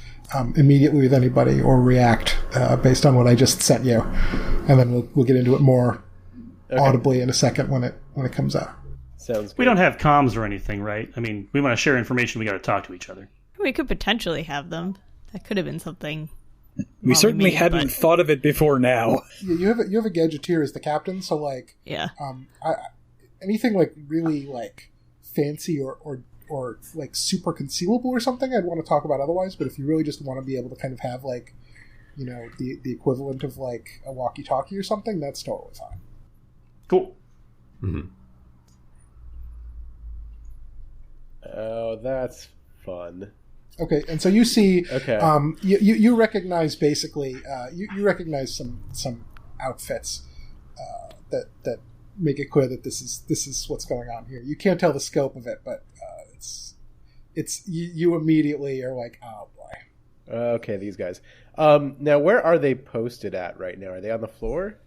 immediately with anybody or react based on what I just sent you, and then we'll get into it more audibly in a second when it comes out. Sounds good. We don't have comms or anything, right? I mean, we want to share information. We got to talk to each other. We could potentially have them. That could have been something. We certainly hadn't thought of it before now. You have a gadgeteer as the captain, so yeah. Anything really fancy or super concealable or something, I'd want to talk about otherwise. But if you really just want to be able to kind of have the equivalent of a walkie-talkie or something, that's totally fine. Cool. Mm-hmm. Oh, that's fun. Okay, and so you see, okay. You recognize basically, you recognize some outfits that make it clear that this is what's going on here. You can't tell the scope of it, but it's you immediately are like, oh boy. Okay, these guys. Now, where are they posted at right now? Are they on the floor?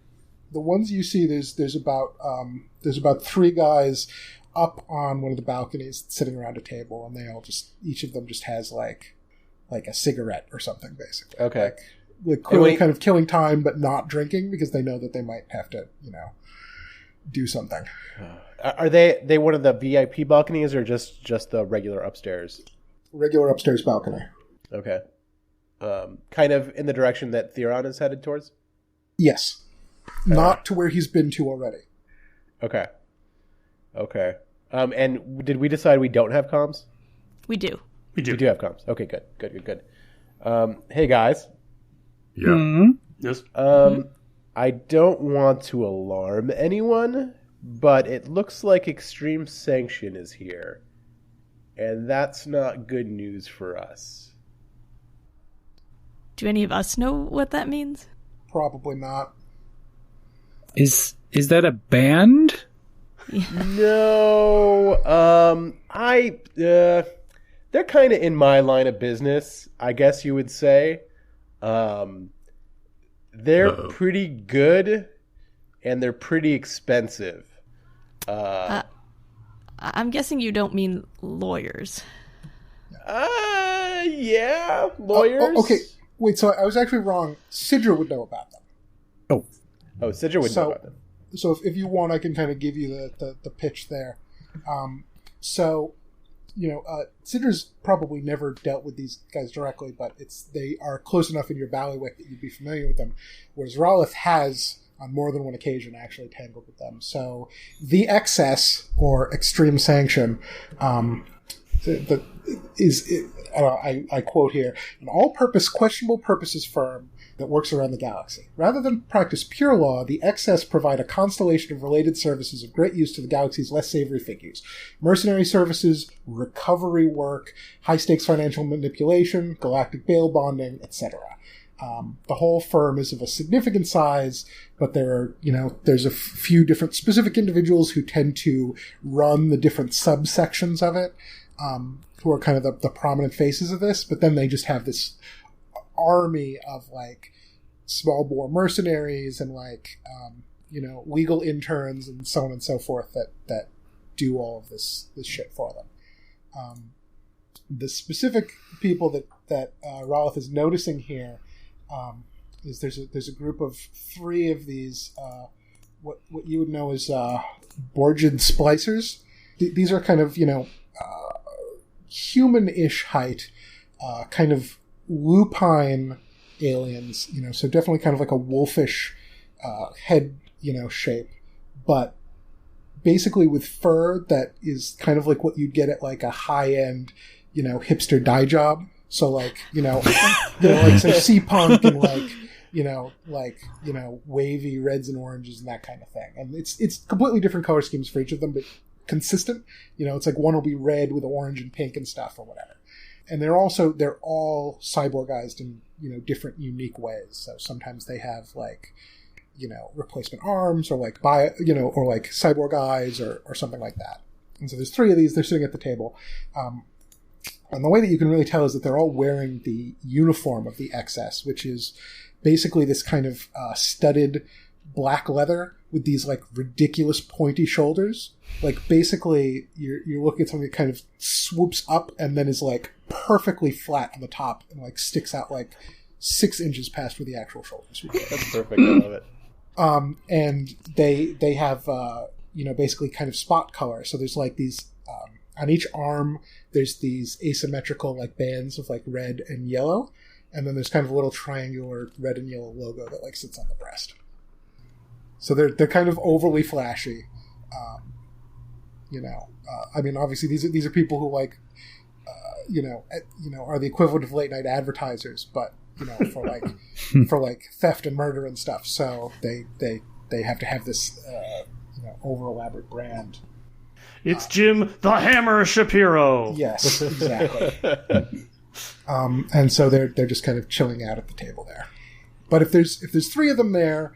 The ones you see, there's about 3 guys up on one of the balconies sitting around a table, and they all each of them just has like a cigarette or something, basically. Okay. Clearly kind of killing time, but not drinking because they know that they might have to, do something. Are they one of the VIP balconies or just the regular upstairs? Regular upstairs balcony. Okay. Kind of in the direction that Theron is headed towards? Yes. Not to where he's been to already. Okay. And did we decide we don't have comms? We do. We do. We do have comms. Okay, good. Hey, guys. Yeah. Mm-hmm. Yes. I don't want to alarm anyone, but it looks like Extreme Sanction is here. And that's not good news for us. Do any of us know what that means? Probably not. Is that a band? No. They're kind of in my line of business, I guess you would say. They're pretty good, and they're pretty expensive. I'm guessing you don't mean lawyers. Yeah, lawyers. Okay, wait, so I was actually wrong. Sidra would know about them. Oh, Sidra would know about them. So if you want, I can kind of give you the pitch there. Sidra's probably never dealt with these guys directly, but they are close enough in your bailiwick that you'd be familiar with them. Whereas Raleth has on more than one occasion actually tangled with them. So the excess or extreme sanction I quote here, an all-purpose, questionable purposes firm that works around the galaxy. Rather than practice pure law, the excess provide a constellation of related services of great use to the galaxy's less savory figures. Mercenary services, recovery work, high-stakes financial manipulation, galactic bail bonding, etc. The whole firm is of a significant size, but there's a few different specific individuals who tend to run the different subsections of it, who are kind of the prominent faces of this, but then they just have this army of like small bore mercenaries and like legal interns and so on and so forth that do all of this shit for them. The specific people that Rolith is noticing here is there's a group of 3 of these what you would know as Borgid splicers. These are kind of human-ish height, kind of lupine aliens, so definitely kind of like a wolfish head, shape, but basically with fur that is kind of like what you'd get at like a high-end, hipster dye job. So like, like some sea punk and like, wavy reds and oranges and that kind of thing. And it's completely different color schemes for each of them, but consistent. It's like one will be red with orange and pink and stuff or whatever. And they're all cyborgized in, different unique ways. So sometimes they have like, replacement arms or like or like cyborg eyes or something like that. And so there's 3 of these, they're sitting at the table. And the way that you can really tell is that they're all wearing the uniform of the XS, which is basically this kind of studded black leather with these like ridiculous pointy shoulders. Like basically you're looking at something that kind of swoops up and then is like perfectly flat on the top and like sticks out like 6 inches past where the actual shoulders would be. That's perfect. I love it. And they have basically kind of spot color. So there's like these on each arm there's these asymmetrical like bands of like red and yellow, and then there's kind of a little triangular red and yellow logo that like sits on the breast. So they're kind of overly flashy. I mean, obviously these are people who like, are the equivalent of late night advertisers, but for like theft and murder and stuff. So they have to have this over elaborate brand. It's Jim the Hammer Shapiro. Yes, exactly. And so they're just kind of chilling out at the table there. But if there's 3 of them there,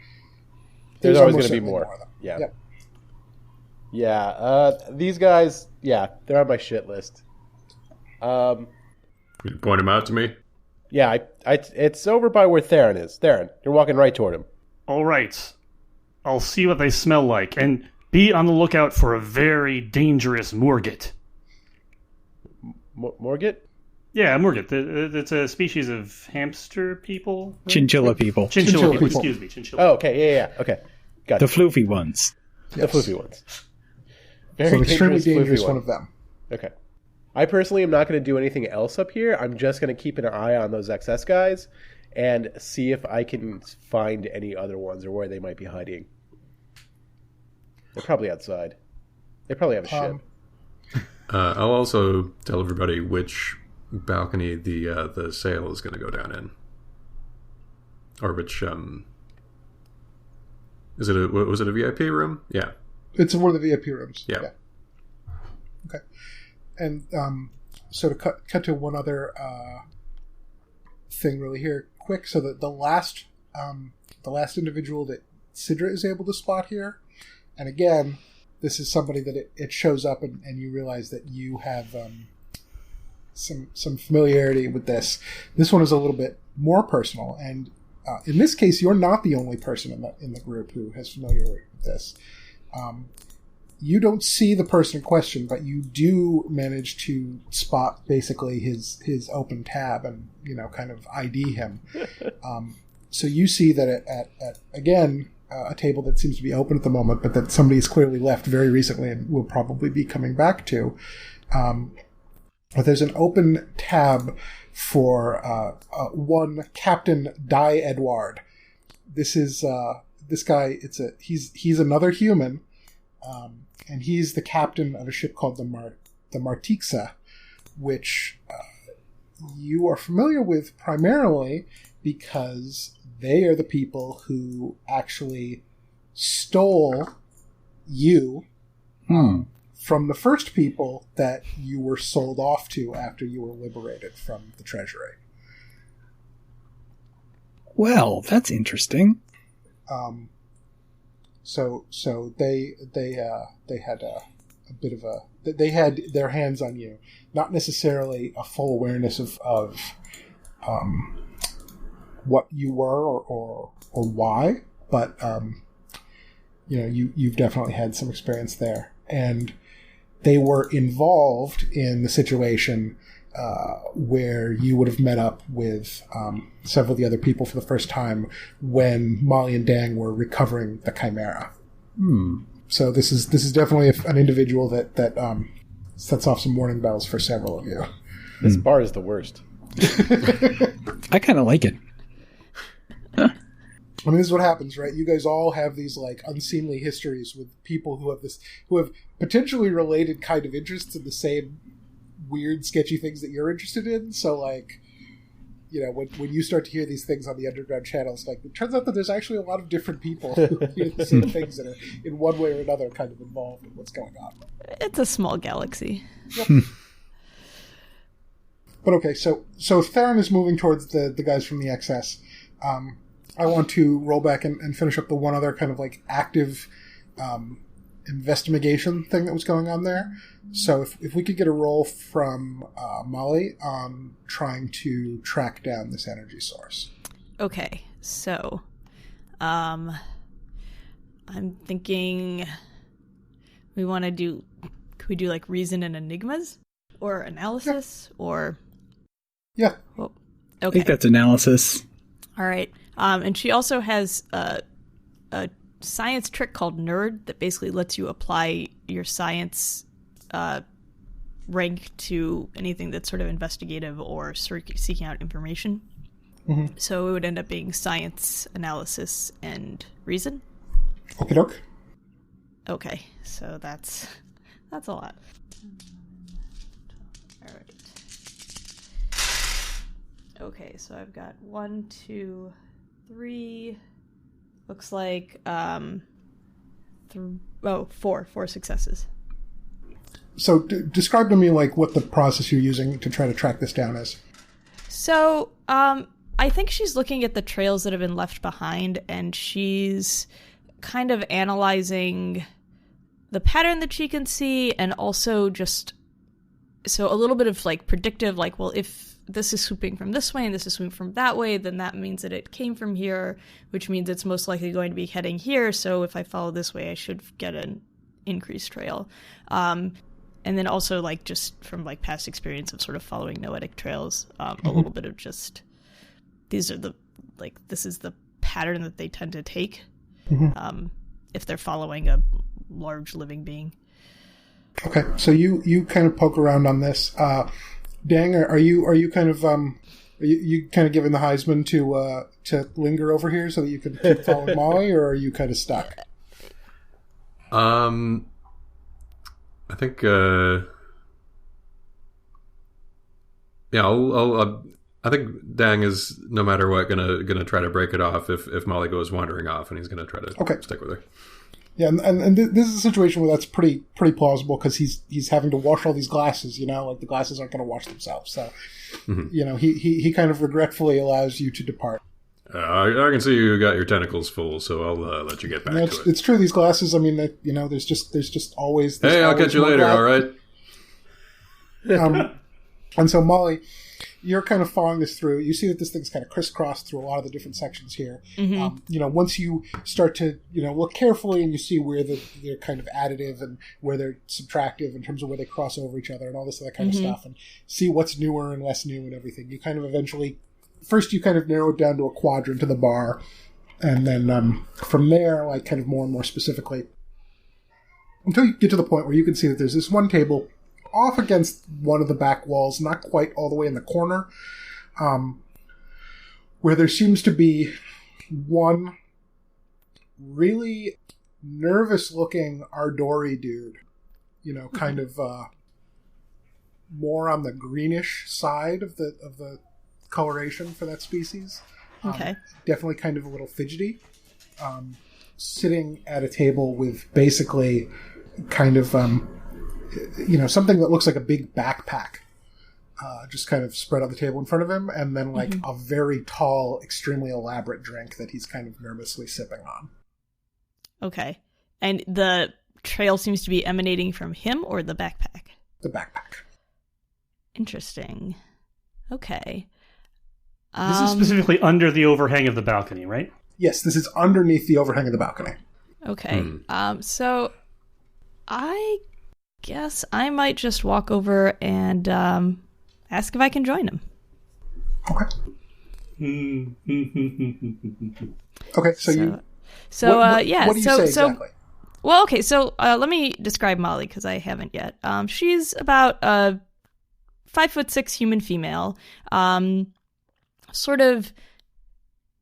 there's always going to be more of them. Yeah. Yep. Yeah. These guys, they're on my shit list. Can you point them out to me? Yeah, it's over by where Theron is. Theron, you're walking right toward him. All right. I'll see what they smell like, and be on the lookout for a very dangerous Morgit. Morgit? Yeah, Morgit. It's a species of hamster people. Right? Chinchilla people. Chinchilla people. Excuse me, chinchilla. Oh, okay, yeah. Okay, got The it. floofy ones. The floofy ones. So extremely dangerous one of them. Okay. I personally am not going to do anything else up here. I'm just going to keep an eye on those XS guys and see if I can find any other ones or where they might be hiding. They're probably outside. They probably have a ship. I'll also tell everybody which balcony the sail is going to go down in, or which was it a VIP room? Yeah, it's one of the VIP rooms. Yeah. Okay, and so to cut to one other thing really here, quick. So the last individual that Sidra is able to spot here. And again, this is somebody that it shows up and you realize that you have some familiarity with this. This one is a little bit more personal, and in this case, you're not the only person in the group who has familiarity with this. You don't see the person in question, but you do manage to spot basically his open tab and kind of ID him. So you see that at again. A table that seems to be open at the moment, but that somebody has clearly left very recently and will probably be coming back to. But there's an open tab for one Captain Di Edward. This is this guy. He's another human, and he's the captain of a ship called the Martixa, which you are familiar with primarily because they are the people who actually stole you from the first people that you were sold off to after you were liberated from the treasury. Well, that's interesting. So they had a bit of they had their hands on you, not necessarily a full awareness of what you were or why, but you've definitely had some experience there, and they were involved in the situation where you would have met up with several of the other people for the first time when Molly and Dang were recovering the chimera. So this is definitely an individual that sets off some warning bells for several of you. This bar is the worst. I kind of like it. I mean, this is what happens, right? You guys all have these like unseemly histories with people who have potentially related kind of interests in the same weird, sketchy things that you're interested in. So, like, when you start to hear these things on the underground channels, like, it turns out that there's actually a lot of different people who hear the same things that are in one way or another kind of involved in what's going on. It's a small galaxy. Yep. But okay, so Theron is moving towards the guys from the XS. I want to roll back and finish up the one other kind of like active investigation thing that was going on there. So if we could get a roll from Molly on trying to track down this energy source. Okay, so I'm thinking could we do like reason and enigmas or analysis or... Yeah. Well, I okay. think that's analysis. All right. And she also has a science trick called Nerd that basically lets you apply your science rank to anything that's sort of investigative or seeking out information. Mm-hmm. So it would end up being science, analysis, and reason. Okie doke. Okay, so that's a lot. All right. Okay, so I've got 1, 2, 3. Looks like 4 successes. So describe to me like what the process you're using to try to track this down is. So I think she's looking at the trails that have been left behind, and she's kind of analyzing the pattern that she can see, and also just so a little bit of like predictive, like, well, if this is swooping from this way and this is swooping from that way, then that means that it came from here, which means it's most likely going to be heading here. So if I follow this way, I should get an increased trail. And then also like just from like past experience of sort of following noetic trails, a little bit of just this is the pattern that they tend to take if they're following a large living being. Okay, so you kind of poke around on this. Dang, are you kind of you kind of giving the Heisman to linger over here so that you can keep following Molly, or are you kind of stuck? I think I think Dang is no matter what gonna try to break it off if Molly goes wandering off, and he's gonna try to stick with her. Yeah, and this is a situation where that's pretty plausible because he's having to wash all these glasses. Like the glasses aren't going to wash themselves. So, he kind of regretfully allows you to depart. I can see you got your tentacles full, so I'll let you get back to it. It's true. These glasses. I mean, there's just always. Hey, I'll catch you later. All right. And so Molly, you're kind of following this through. You see that this thing's kind of crisscrossed through a lot of the different sections here. Mm-hmm. Once you start to, look carefully and you see where they're kind of additive and where they're subtractive in terms of where they cross over each other and all this other kind of stuff, and see what's newer and less new and everything. You kind of eventually, first you kind of narrow it down to a quadrant of the bar, and then from there, like kind of more and more specifically, until you get to the point where you can see that there's this one table off against one of the back walls, not quite all the way in the corner, where there seems to be one really nervous-looking Ardori dude. Kind of more on the greenish side of the coloration for that species. Okay. Definitely kind of a little fidgety. Sitting at a table with basically kind of, something that looks like a big backpack. Just kind of spread on the table in front of him, and then a very tall, extremely elaborate drink that he's kind of nervously sipping on. Okay. And the trail seems to be emanating from him or the backpack? The backpack. Interesting. Okay. This is specifically under the overhang of the balcony, right? Yes, this is underneath the overhang of the balcony. Okay. So I guess I might just walk over and ask if I can join him. Okay. Okay, so what do you say exactly? Well, okay, so let me describe Molly, because I haven't yet. She's about 5'6" human female, sort of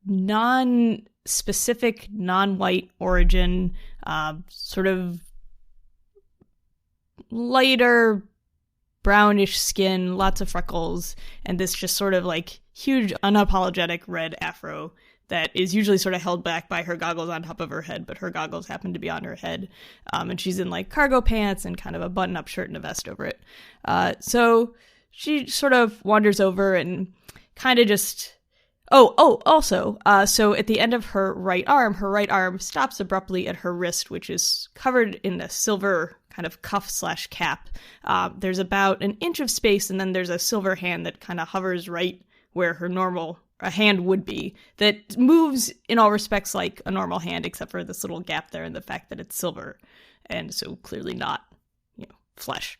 non-specific, non-white origin, sort of lighter brownish skin, lots of freckles, and this just sort of huge unapologetic red afro that is usually sort of held back by her goggles on top of her head, but her goggles happen to be on her head. And she's in cargo pants and kind of a button-up shirt and a vest over it. So she sort of wanders over and kind of just... also, so at the end of her right arm stops abruptly at her wrist, which is covered in a silver kind of cuff/cap. There's about an inch of space, and then there's a silver hand that kind of hovers right where her normal hand would be, that moves in all respects like a normal hand, except for this little gap there and the fact that it's silver, and so clearly not, flesh.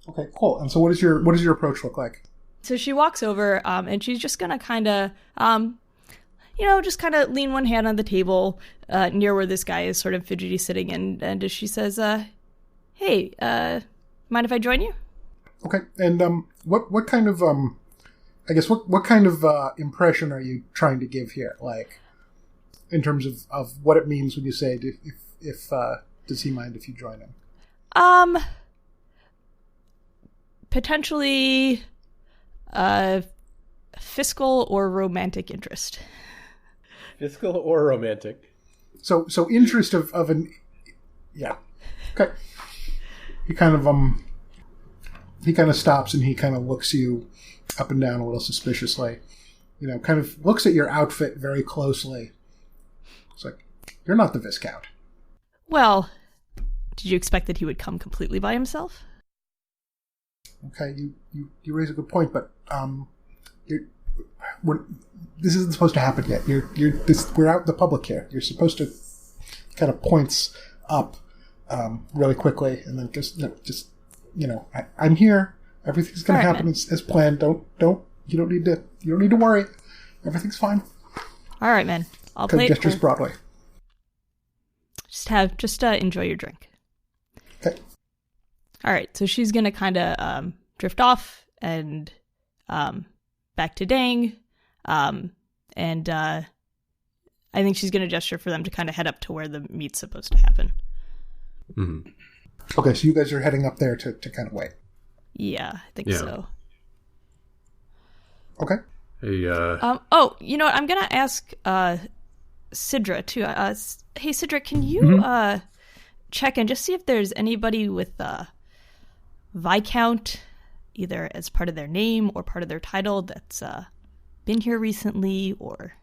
Okay, cool. And so what does your approach look like? So she walks over, and she's just gonna kind of, just kind of lean one hand on the table near where this guy is sort of fidgety sitting, and she says, "Hey, mind if I join you?" Okay, and what kind of what kind of impression are you trying to give here? In terms of what it means when you say if does he mind if you join him? Potentially. Fiscal or romantic interest. Fiscal or romantic. So interest of an yeah. Okay. He kind of stops and he kind of looks you up and down a little suspiciously. Kind of looks at your outfit very closely. It's like, you're not the Viscount. Well, did you expect that he would come completely by himself? Okay, you raise a good point, but this isn't supposed to happen yet. We're out in the public here. You're supposed to kind of points up really quickly, and then I'm here. Everything's going to happen as planned. You don't need to worry. Everything's fine. All right, man. I'll play it gestures cool. broadly. Just enjoy your drink. Okay. All right, so she's going to kind of drift off and back to Dang. And I think she's going to gesture for them to kind of head up to where the meet's supposed to happen. Mm-hmm. Okay, so you guys are heading up there to kind of wait. Yeah, I think so. Okay. Hey, what? I'm going to ask Sidra, too. Hey, Sidra, can you check and just see if there's anybody with Viscount, either as part of their name or part of their title, that's been here recently or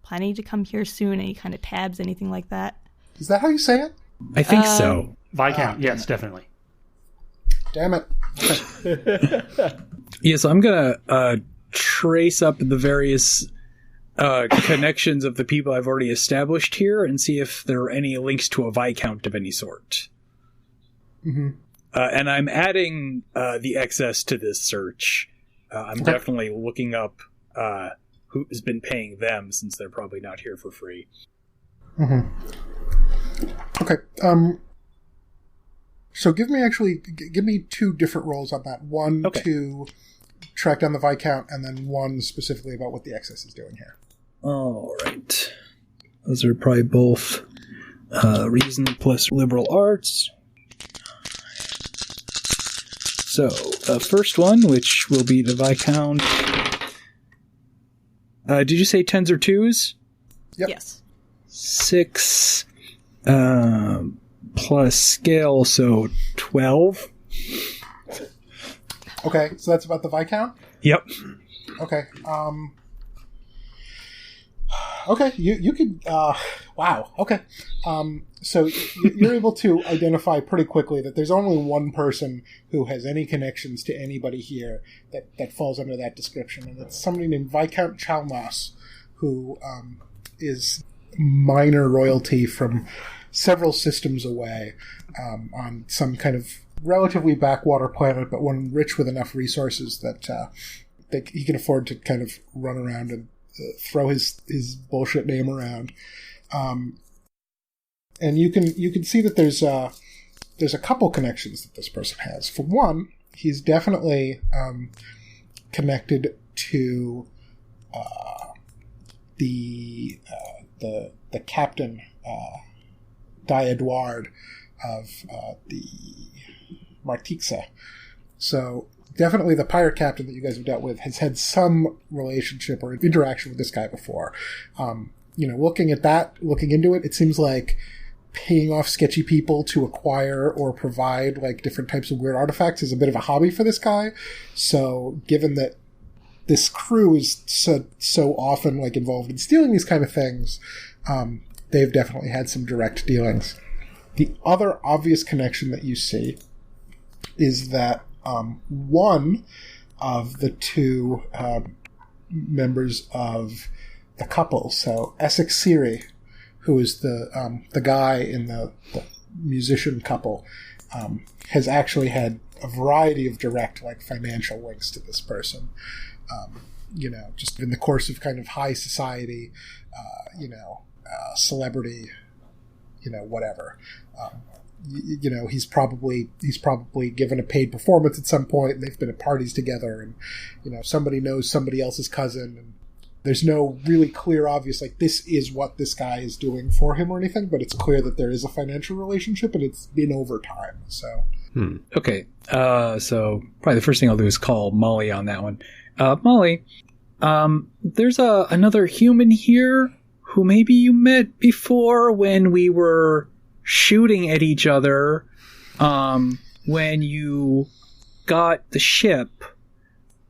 planning to come here soon? Any kind of tabs, anything like that? Is that how you say it? I think so. Viscount, yes, definitely. Damn it. Yeah, so I'm going to trace up the various connections of the people I've already established here and see if there are any links to a Viscount of any sort. Mm-hmm. And I'm adding the excess to this search. I'm definitely looking up who's been paying them, since they're probably not here for free. Mm-hmm. Okay. So give me two different rolls on that. One to track down the Viscount, and then one specifically about what the excess is doing here. All right. Those are probably both reason plus liberal arts. So, first one, which will be the Viscount. Did you say 10s or 2s? Yep. Yes. 6 plus scale, so 12. Okay, so that's about the Viscount? Yep. Okay. Okay, you could... wow, okay. So you're able to identify pretty quickly that there's only one person who has any connections to anybody here that falls under that description, and it's somebody named Viscount Chalmers, who is minor royalty from several systems away on some kind of relatively backwater planet, but one rich with enough resources that he can afford to kind of run around and throw his bullshit name around. And you can see that there's a couple connections that this person has. For one, he's definitely connected to the captain, Di Edouard of the Martixa. So definitely the pirate captain that you guys have dealt with has had some relationship or interaction with this guy before. Looking into it, it seems like paying off sketchy people to acquire or provide like different types of weird artifacts is a bit of a hobby for this guy. So given that this crew is so often like involved in stealing these kind of things, they've definitely had some direct dealings. The other obvious connection that you see is that one of the two members of the couple, so Essex Siri, who is the guy in the musician couple, has actually had a variety of direct like financial links to this person. Just in the course of kind of high society, celebrity, whatever. He's probably given a paid performance at some point, and they've been at parties together, and somebody knows somebody else's cousin, and there's no really clear, obvious, like, this is what this guy is doing for him or anything, but it's clear that there is a financial relationship, and it's been over time, so. Okay, so probably the first thing I'll do is call Molly on that one. Molly, there's another human here who maybe you met before when we were shooting at each other, when you got the ship,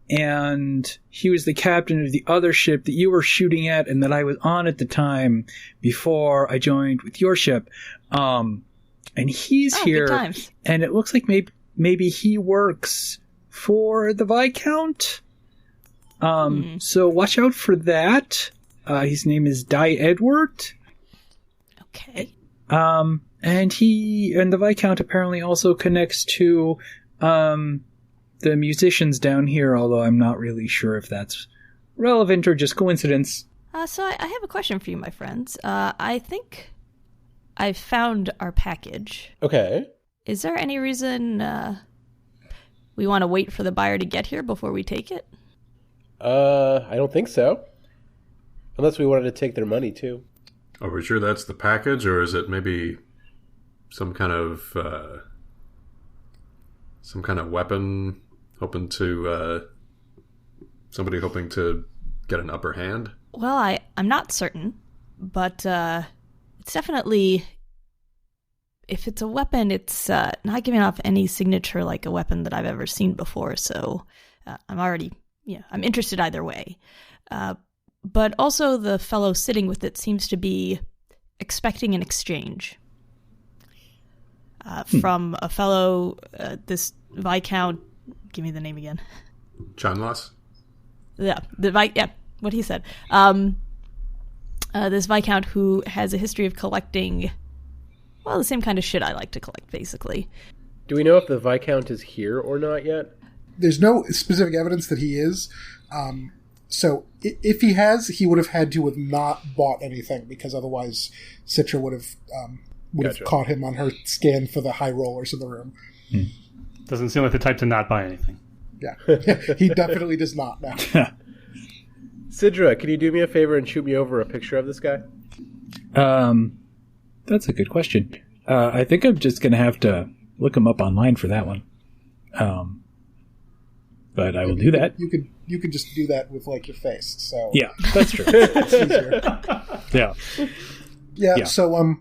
and he was the captain of the other ship that you were shooting at and that I was on at the time before I joined with your ship. And he's here, and it looks like maybe he works for the Viscount. So watch out for that. His name is Di Edward. Okay. And the Viscount apparently also connects to the musicians down here, although I'm not really sure if that's relevant or just coincidence. So I have a question for you, my friends. I think I've found our package. Okay. Is there any reason we want to wait for the buyer to get here before we take it? I don't think so. Unless we wanted to take their money, too. Are we sure that's the package, or is it maybe some kind of weapon somebody hoping to get an upper hand? Well, I'm not certain, but it's definitely, if it's a weapon, it's not giving off any signature like a weapon that I've ever seen before, so I'm interested either way. But also the fellow sitting with it seems to be expecting an exchange from a fellow, this Viscount, give me the name again. Chanlas? Yeah, what he said. This Viscount who has a history of collecting, well, the same kind of shit I like to collect, basically. Do we know if the Viscount is here or not yet? There's no specific evidence that he is. So if he has, he would have had to have not bought anything, because otherwise Citra would have caught him on her scan for the high rollers in the room. Doesn't seem like the type to not buy anything. Yeah, he definitely does not now. Sidra, can you do me a favor and shoot me over a picture of this guy? That's a good question. I think I'm just going to have to look them up online for that one. But I will do that. You could just do that with like your face. So yeah, that's true. It's easier. Yeah. So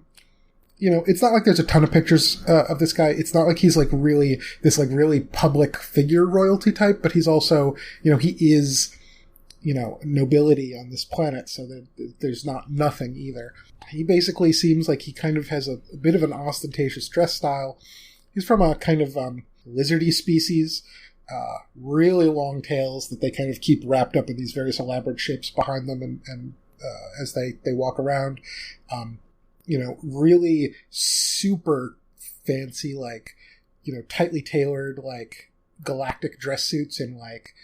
it's not like there's a ton of pictures of this guy. It's not like he's like really this like really public figure royalty type, but he's also he is nobility on this planet. So there's not nothing either. He basically seems like he kind of has a bit of an ostentatious dress style. He's from a kind of lizardy species. Really long tails that they kind of keep wrapped up in these various elaborate shapes behind them and as they walk around. Really super fancy, like, tightly tailored, like, galactic dress suits in, like,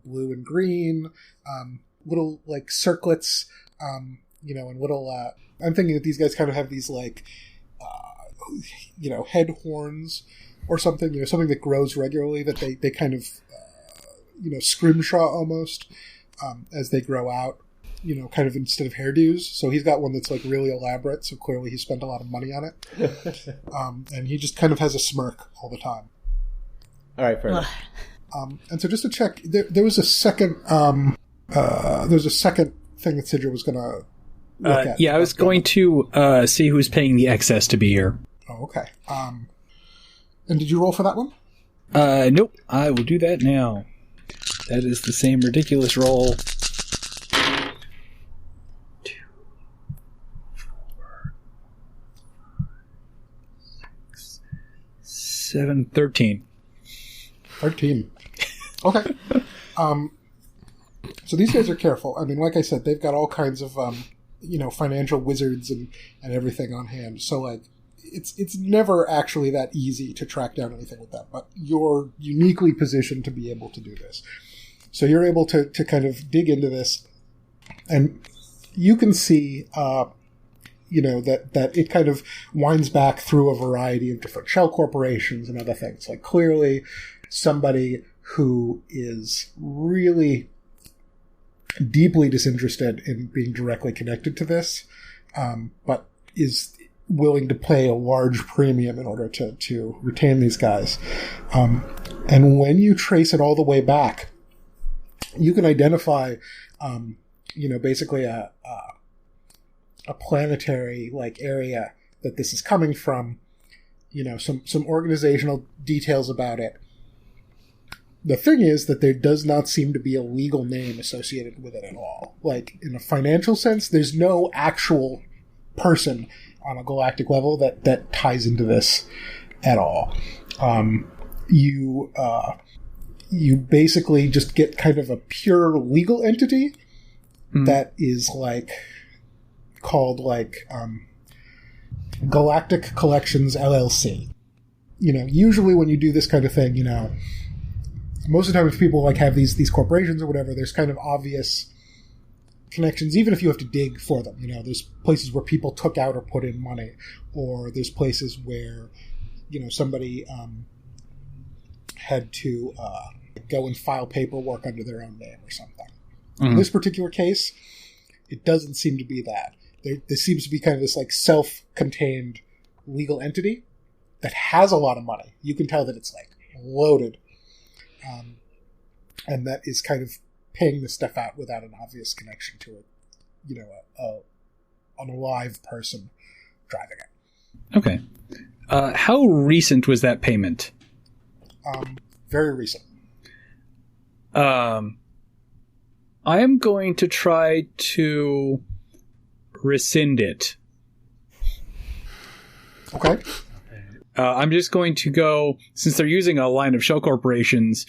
blue and green, little, like, circlets, and little, I'm thinking that these guys kind of have these, like, head horns or something, something that grows regularly that they kind of, scrimshaw almost as they grow out, kind of instead of hairdos. So he's got one that's like really elaborate, so clearly he spent a lot of money on it. And he just kind of has a smirk all the time. All right, fair enough. And so just to check, there was a second thing that Sidra was going to look at. Yeah, I was going to see who's paying the excess to be here. Oh, okay. And did you roll for that one? Nope. I will do that now. That is the same ridiculous roll. 2, 4, 6, 7, 13. 13. Okay. So these guys are careful. I mean, like I said, they've got all kinds of, financial wizards and everything on hand. So, like, it's never actually that easy to track down anything with them, but you're uniquely positioned to be able to do this. So you're able to kind of dig into this, and you can see, that it kind of winds back through a variety of different shell corporations and other things. Like, clearly somebody who is really deeply disinterested in being directly connected to this, but is willing to pay a large premium in order to retain these guys. And when you trace it all the way back, you can identify, basically a planetary like area that this is coming from, some organizational details about it. The thing is that there does not seem to be a legal name associated with it at all. Like, in a financial sense, there's no actual person on a galactic level that ties into this at all. You basically just get kind of a pure legal entity that is like called like Galactic Collections LLC. Usually when you do this kind of thing, most of the time if people like have these corporations or whatever, there's kind of obvious connections, even if you have to dig for them. There's places where people took out or put in money, or there's places where, somebody had to go and file paperwork under their own name or something. In this particular case, it doesn't seem to be that. There seems to be kind of this like self-contained legal entity that has a lot of money. You can tell that it's like loaded, and that is kind of paying this stuff out without an obvious connection to it. An alive person driving it. Okay. How recent was that payment? Very recent. I am going to try to rescind it. Okay. I'm just going to go, since they're using a line of shell corporations,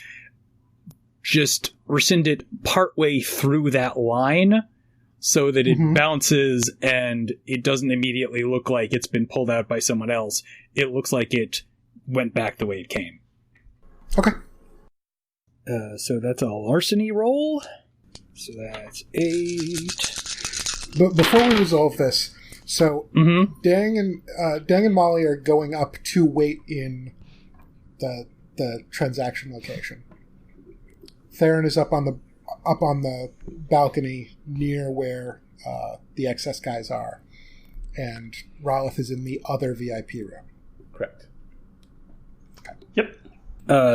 just rescind it partway through that line so that it bounces and it doesn't immediately look like it's been pulled out by someone else. It looks like it went back the way it came. Okay. So that's a larceny roll. So that's 8. But before we resolve this, so Dang and Molly are going up to wait in the transaction location. Theron is up on the balcony near where the excess guys are. and Rolith is in the other VIP room. Correct. Yep.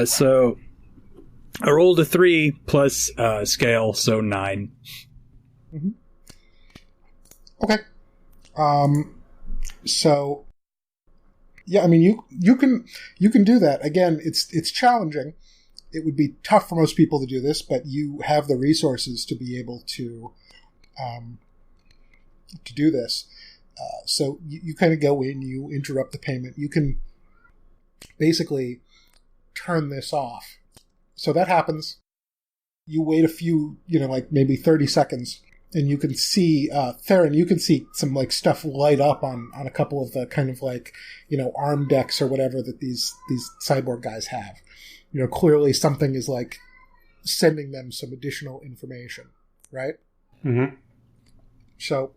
So I rolled a 3 plus scale, so 9. Mm-hmm. Okay. So yeah, I mean you can do that. Again, it's challenging. It would be tough for most people to do this, but you have the resources to be able to do this. So you kind of go in, you interrupt the payment. You can basically turn this off. So that happens. You wait a few, like maybe 30 seconds, and you can see, Theron, you can see some like stuff light up on a couple of the kind of like, arm decks or whatever that these cyborg guys have. Clearly something is like sending them some additional information, right? Mm-hmm. So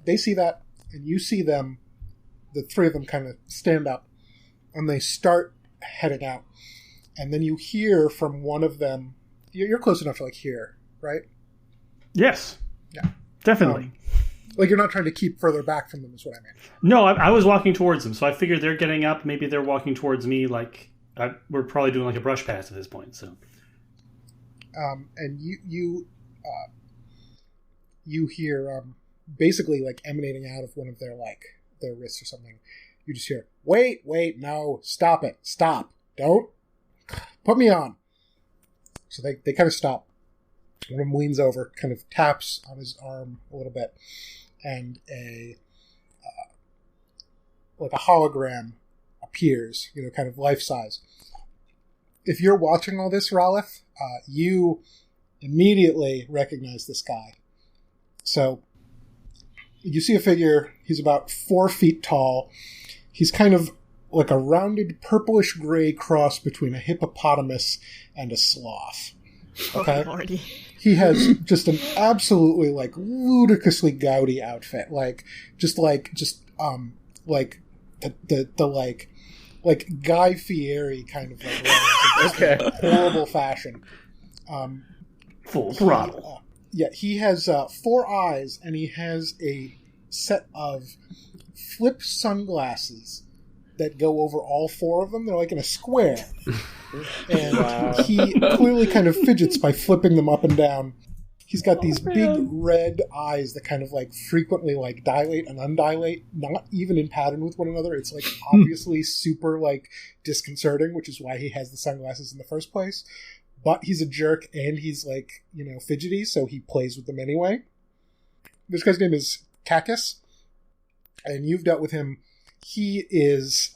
they see that, and you see them, the three of them kind of stand up, and they start heading out. And then you hear from one of them, you're close enough to like hear, right? Yes. Yeah. Definitely. Like you're not trying to keep further back from them is what I mean. No, I was walking towards them, so I figured they're getting up. Maybe they're walking towards me. Like we're probably doing like a brush pass at this point. So, and you hear basically like emanating out of one of their wrists or something. You just hear, wait, no, stop it, stop, don't put me on. So they kind of stop. One of them leans over, kind of taps on his arm a little bit, and like a hologram appears, kind of life size. If you're watching all this, Rolith, you immediately recognize this guy. So you see a figure. He's about 4 feet tall. He's kind of like a rounded purplish gray cross between a hippopotamus and a sloth. Okay. Oh, Lordy. He has just an absolutely like ludicrously gaudy outfit, like Guy Fieri kind of like Okay. horrible fashion. Full throttle. Yeah, he has 4 eyes, and he has a set of flip sunglasses that go over all 4 of them. They're like in a square. And he clearly kind of fidgets by flipping them up and down. He's got these big red eyes that kind of like frequently like dilate and undilate, not even in pattern with one another. It's like obviously super like disconcerting, which is why he has the sunglasses in the first place. But he's a jerk and he's like, fidgety, so he plays with them anyway. This guy's name is Cacus, and you've dealt with him. He is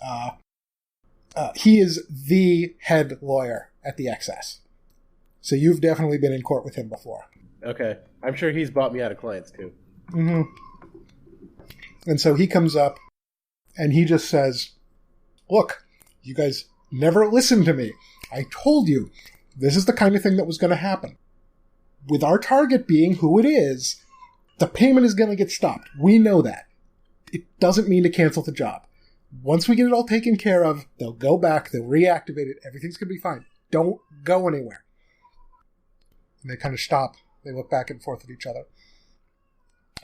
the head lawyer at the XS. So you've definitely been in court with him before. Okay. I'm sure he's bought me out of clients, too. Mm-hmm. And so he comes up, and he just says, look, you guys never listened to me. I told you this is the kind of thing that was going to happen. With our target being who it is, the payment is going to get stopped. We know that. It doesn't mean to cancel the job. Once we get it all taken care of, they'll go back, they'll reactivate it, everything's going to be fine. Don't go anywhere. And they kind of stop. They look back and forth at each other.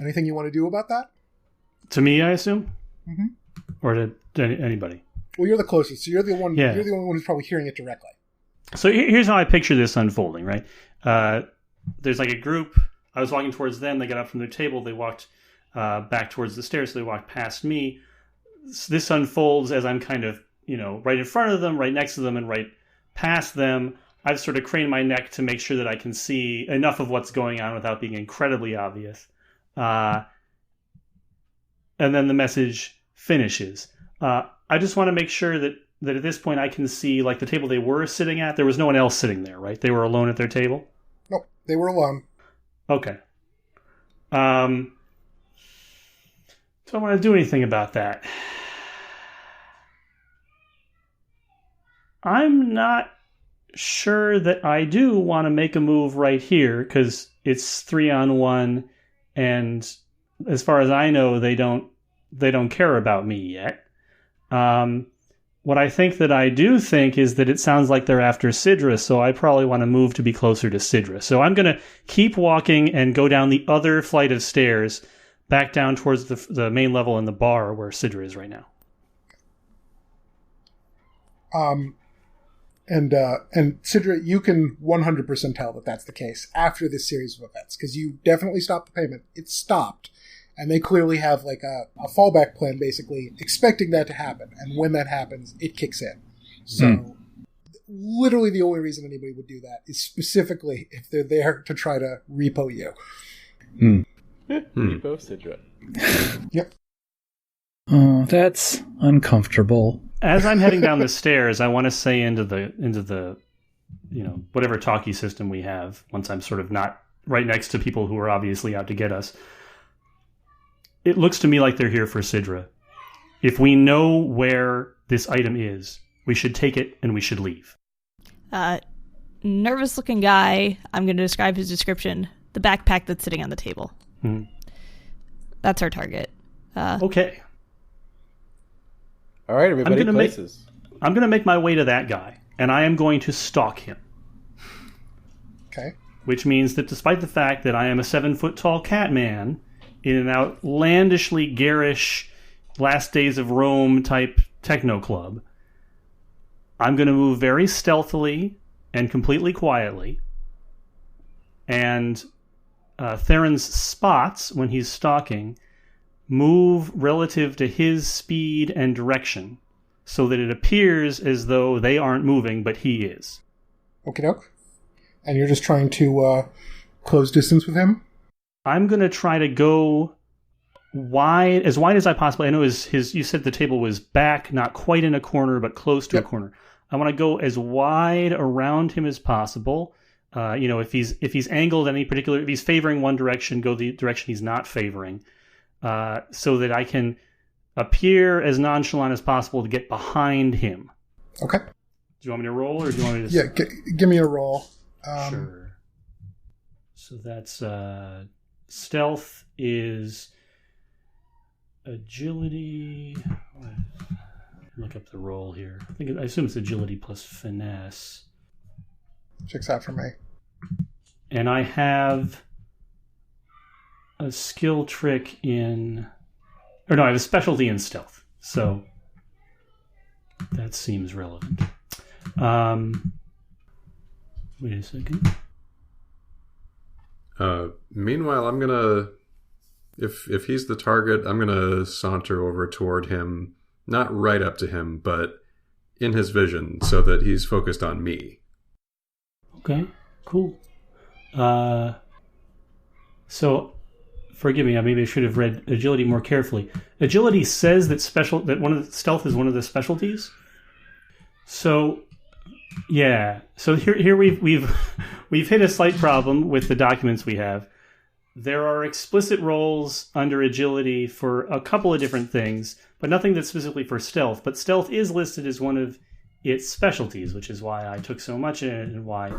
Anything you want to do about that? To me, I assume? Mm-hmm. Or to anybody? Well, you're the closest, so you're the one. Yeah. You're the only one who's probably hearing it directly. So here's how I picture this unfolding, right? There's like a group. I was walking towards them. They got up from their table. They walked back towards the stairs. So they walked past me. This unfolds as I'm kind of, right in front of them, right next to them, and right past them. I've sort of craned my neck to make sure that I can see enough of what's going on without being incredibly obvious. And then the message finishes. I just want to make sure that at this point I can see like the table they were sitting at. There was no one else sitting there, right? They were alone at their table? Nope, they were alone. Okay. Don't want to do anything about that. I'm not sure that I do want to make a move right here because it's 3-on-1, and as far as I know, they don't care about me yet. What I think that I do think is that it sounds like they're after Sidra, so I probably want to move to be closer to Sidra. So I'm going to keep walking and go down the other flight of stairs, back down towards the main level in the bar where Sidra is right now. And Sidra, you can 100% tell that that's the case after this series of events, because you definitely stopped the payment. It stopped, and they clearly have like a fallback plan, basically expecting that to happen. And when that happens, it kicks in. So literally the only reason anybody would do that is specifically if they're there to try to repo you. Repo Sidra. Yep. Oh, that's uncomfortable. As I'm heading down the stairs, I want to say into the whatever talkie system we have, once I'm sort of not right next to people who are obviously out to get us. It looks to me like they're here for Sidra. If we know where this item is, we should take it and we should leave. Nervous looking guy, I'm going to describe his description. The backpack that's sitting on the table. That's our target. Okay. All right, everybody, places. I'm going to make my way to that guy, and I am going to stalk him. Okay. Which means that despite the fact that I am a 7-foot-tall cat man in an outlandishly garish Last Days of Rome type techno club, I'm going to move very stealthily and completely quietly. And Theron's spots, when he's stalking, move relative to his speed and direction so that it appears as though they aren't moving, but he is. Okie doke. And you're just trying to close distance with him? I'm going to try to go wide as I possibly. I know his. You said the table was back, not quite in a corner, but close to a corner. I want to go as wide around him as possible. If he's angled any particular, if he's favoring one direction, go the direction he's not favoring. So that I can appear as nonchalant as possible to get behind him. Okay. Do you want me to roll, or do you want me to... Yeah, give me a roll. Sure. So that's... stealth is... agility... Look up the roll here. I assume it's agility plus finesse. Checks out for me. And I have... a skill trick in... I have a specialty in stealth. So that seems relevant. Wait a second. Meanwhile, I'm going to... If he's the target, I'm going to saunter over toward him. Not right up to him, but in his vision, so that he's focused on me. Okay, cool. So... Forgive me, maybe I should have read agility more carefully. Agility says that stealth is one of the specialties. So, yeah. So here we've hit a slight problem with the documents we have. There are explicit roles under agility for a couple of different things, but nothing that's specifically for stealth. But stealth is listed as one of its specialties, which is why I took so much in it and why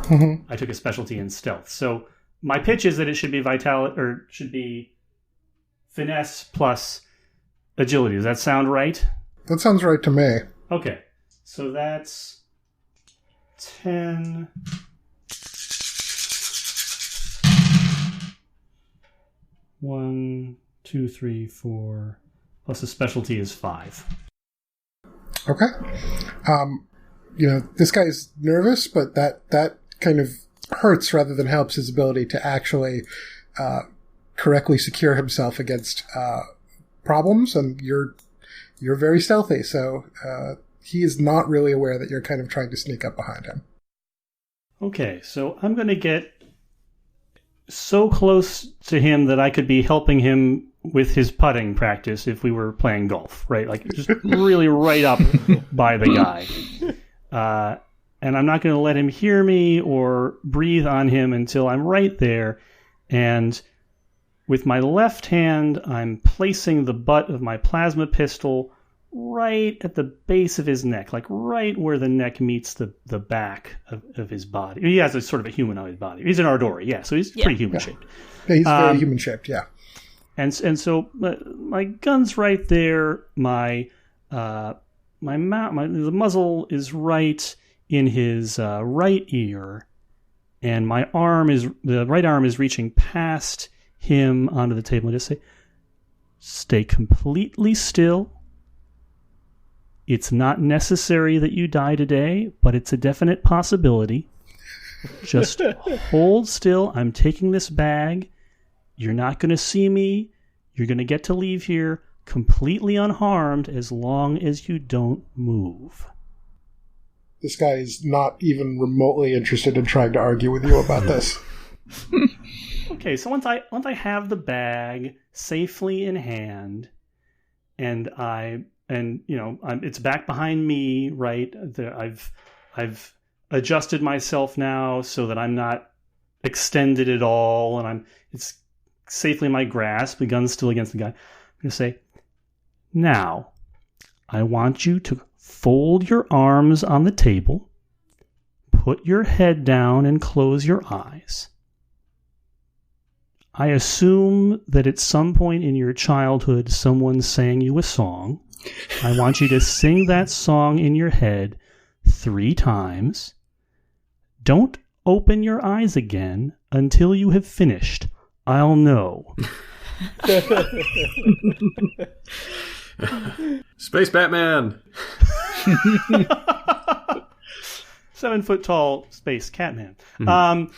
I took a specialty in stealth. So my pitch is that it should be finesse plus agility. Does that sound right? That sounds right to me. Okay. So that's 10. One, two, three, 4. Plus a specialty is 5. Okay. This guy's nervous, but that kind of hurts rather than helps his ability to actually correctly secure himself against problems, and you're very stealthy, so he is not really aware that you're kind of trying to sneak up behind him. Okay, so I'm going to get so close to him that I could be helping him with his putting practice if we were playing golf, right? Like just really right up by the guy. And I'm not going to let him hear me or breathe on him until I'm right there. And with my left hand, I'm placing the butt of my plasma pistol right at the base of his neck, like right where the neck meets the back of his body. He has a sort of a humanoid body. He's an Ardori, yeah, so he's pretty human-shaped. Yeah, he's very human-shaped, yeah. And so my gun's right there. The muzzle is right in his right ear, and the right arm is reaching past him onto the table. And just say, Stay completely still. It's not necessary that you die today, but it's a definite possibility. Just hold still. I'm taking this bag. You're not going to see me. You're going to get to leave here completely unharmed as long as you don't move. This guy is not even remotely interested in trying to argue with you about this. Okay, so once I have the bag safely in hand, and it's back behind me, right? I've adjusted myself now so that I'm not extended at all, and it's safely in my grasp. The gun's still against the guy. I'm going to say, now, I want you to fold your arms on the table, put your head down, and close your eyes. I assume that at some point in your childhood, someone sang you a song. I want you to sing that song in your head 3 times. Don't open your eyes again until you have finished. I'll know. Space Batman! 7-foot-tall space Catman. Mm-hmm.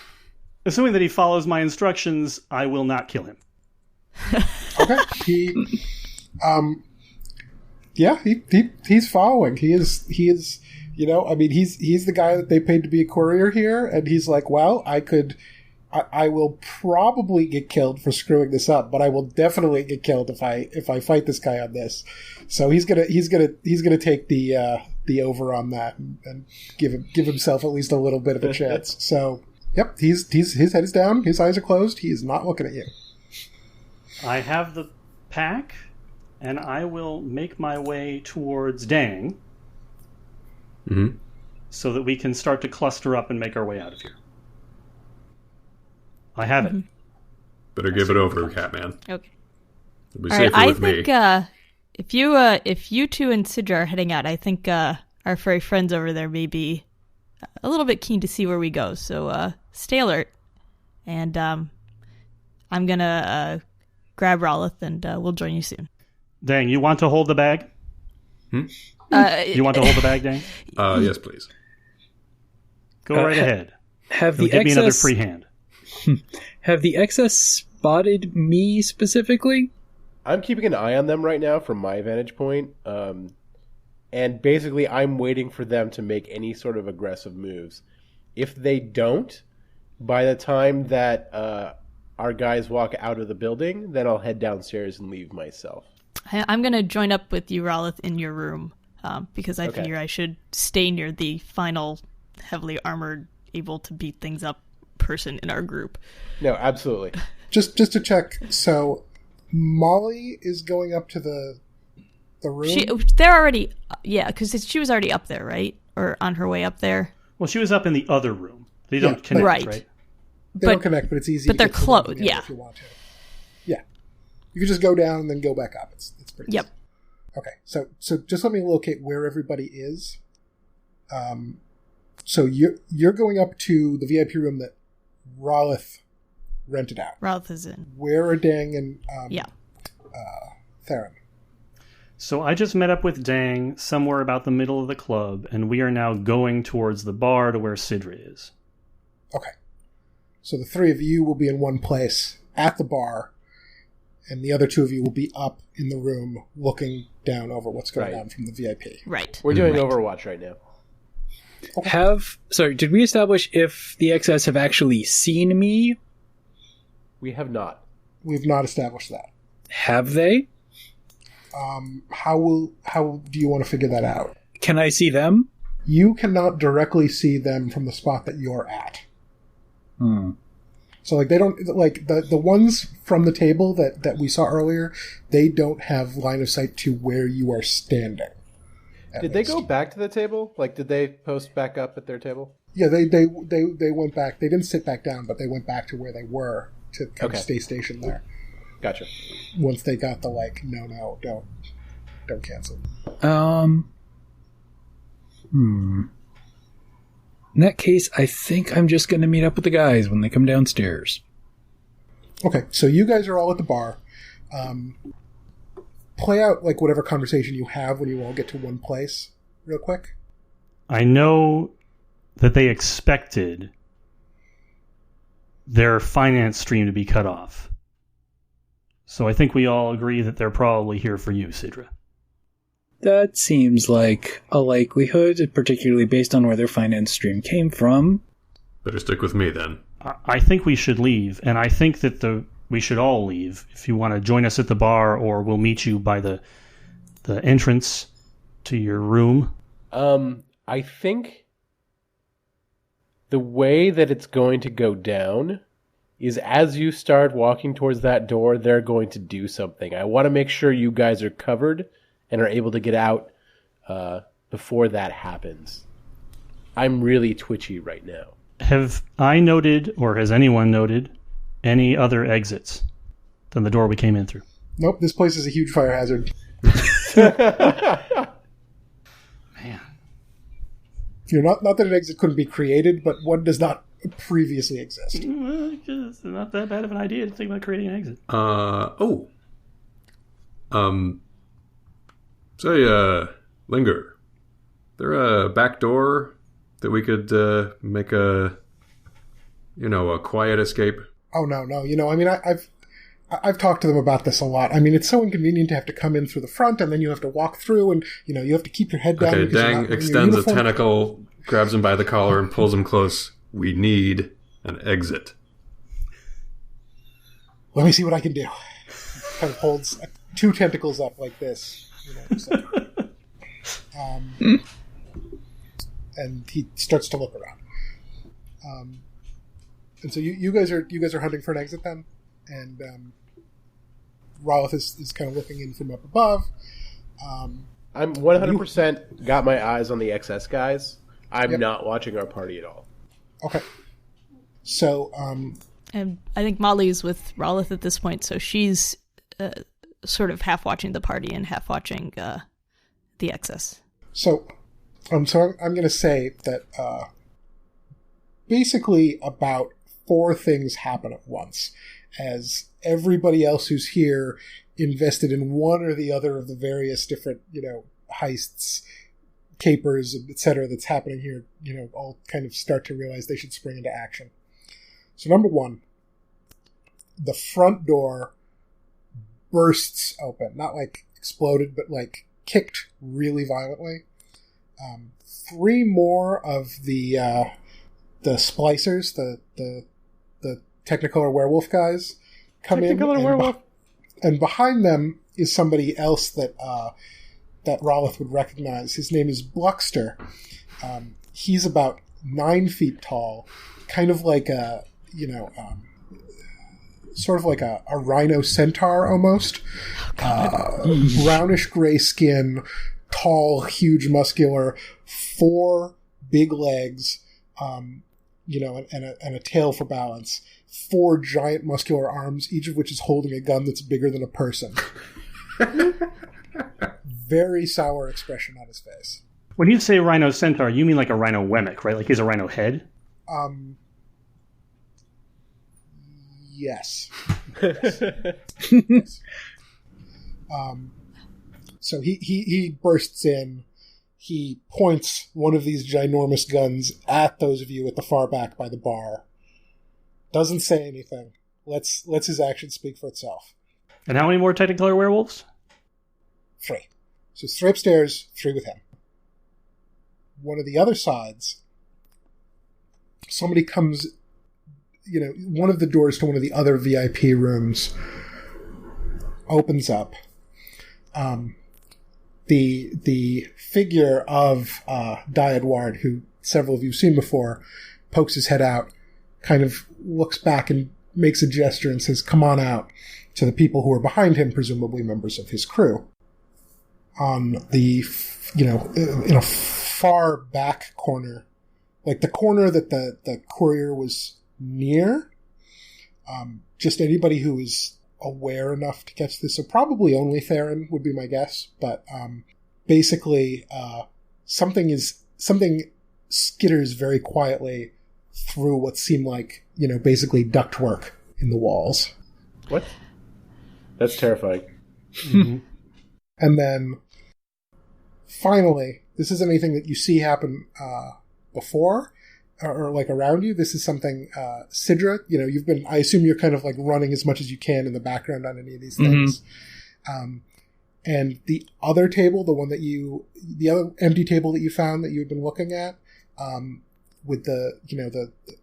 Assuming that he follows my instructions, I will not kill him. Okay. He's following. He is, he's the guy that they paid to be a courier here, and he's like, well, I will probably get killed for screwing this up, but I will definitely get killed if I fight this guy on this. So he's gonna take the over on that and give himself at least a little bit of a chance. So yep, his head is down, his eyes are closed, he is not looking at you. I have the pack, and I will make my way towards Dang, so that we can start to cluster up and make our way out of here. I have it. Better give it over, Catman. Okay. It'll be All right, safer with me. think if you two and Sidra are heading out, I think our furry friends over there may be a little bit keen to see where we go. So stay alert, and I'm gonna grab Rolith, and we'll join you soon. Dang, you want to hold the bag? You want to hold the bag, Dang? Yes, please. Go right ahead. Have the give me another excess free hand. Have the excess spotted me specifically? I'm keeping an eye on them right now from my vantage point. And basically, I'm waiting for them to make any sort of aggressive moves. If they don't, by the time that our guys walk out of the building, then I'll head downstairs and leave myself. I'm going to join up with you, Rolith, in your room, because I figure I should stay near the final heavily armored, able to beat things up person in our group. No, absolutely. Just to check, so Molly is going up to the room? They're already, because she was already up there, right? Or on her way up there. Well, she was up in the other room. They don't connect, right? They don't connect, but it's easy. But they're close, yeah. If you want to. Yeah. You can just go down and then go back up. It's pretty easy. Okay, so just let me locate where everybody is. So you're going up to the VIP room that Rolith rented out. Rolith is in. Where are Dang and Theron? So I just met up with Dang somewhere about the middle of the club, and we are now going towards the bar to where Sidra is. Okay. So the 3 of you will be in one place at the bar, and the other 2 of you will be up in the room looking down over what's going on from the VIP. Right. We're doing Overwatch right now. Okay. Did we establish if the XS have actually seen me? We have not. We've not established that. Have they? How do you want to figure that out? Can I see them? You cannot directly see them from the spot that you're at. So they don't, the ones from the table that we saw earlier, they don't have line of sight to where you are standing. Did they go back to the table? Did they post back up at their table? Yeah, they went back. They didn't sit back down, but they went back to where they were to kind of stay stationed there. Gotcha. Once they got the no, don't cancel. In that case, I think I'm just going to meet up with the guys when they come downstairs. Okay, so you guys are all at the bar. play out like whatever conversation you have when you all get to one place real quick. I know that they expected their finance stream to be cut off. So I think we all agree that they're probably here for you, Sidra. That seems like a likelihood, particularly based on where their finance stream came from. Better stick with me then. I think we should leave, and I think that we should all leave. If you want to join us at the bar, or we'll meet you by the entrance to your room. I think the way that it's going to go down is as you start walking towards that door, they're going to do something. I want to make sure you guys are covered and are able to get out before that happens. I'm really twitchy right now. Have I noted, or has anyone noted, any other exits than the door we came in through? Nope, this place is a huge fire hazard. Man. Not that an exit couldn't be created, but one does not previously exist. Well, it's not that bad of an idea to think about creating an exit. Say, Linger. There a back door that we could make a quiet escape? Oh, no. I mean, I've talked to them about this a lot. I mean, it's so inconvenient to have to come in through the front, and then you have to walk through, and, you have to keep your head down. Okay, Dang extends a tentacle, grabs him by the collar, and pulls him close. We need an exit. Let me see what I can do. Kind of holds 2 tentacles up like this. Just like, and he starts to look around. And so you guys are hunting for an exit then, and Rolith is kind of looking in from up above. I'm 100% got my eyes on the XS guys. I'm not watching our party at all. Okay. So, and I think Molly's with Rolith at this point, so she's sort of half watching the party and half watching the excess. So I'm going to say that basically about 4 things happen at once, as everybody else who's here invested in one or the other of the various different, heists, capers, etc. that's happening here, all kind of start to realize they should spring into action. So number 1, the front door bursts open. Not like exploded, but like kicked really violently. 3 more of the splicers, the Technicolor werewolf guys, come in. Technicolor werewolf. And behind them is somebody else that Rolith would recognize. His name is Bluckster. He's about 9 feet tall, kind of like a, sort of like a rhino centaur almost. Brownish gray skin, tall, huge, muscular, 4 big legs, and a tail for balance. 4 giant muscular arms, each of which is holding a gun that's bigger than a person. Very sour expression on his face. When you say rhino centaur, you mean like a rhino wemmick, right? Like he's a rhino head? Yes. Yes. So he bursts in. He points one of these ginormous guns at those of you at the far back by the bar. Doesn't say anything. Lets his action speak for itself. And how many more Technicolor werewolves? 3. So 3 upstairs, 3 with him. One of the other sides, somebody comes, one of the doors to one of the other VIP rooms opens up. The figure of Dyadward, who several of you have seen before, pokes his head out, kind of looks back and makes a gesture and says, "Come on out," to the people who are behind him, presumably members of his crew. On the, in a far back corner, like the corner that the courier was near, just anybody who is aware enough to catch this, so probably only Theron would be my guess, but basically something skitters very quietly through what seem like, basically ductwork in the walls. What? That's terrifying. Mm-hmm. And then, finally, this isn't anything that you see happen before or like around you. This is something, Sidra, I assume you're kind of like running as much as you can in the background on any of these things. And the other table, the other empty table that you found that you had been looking at, with the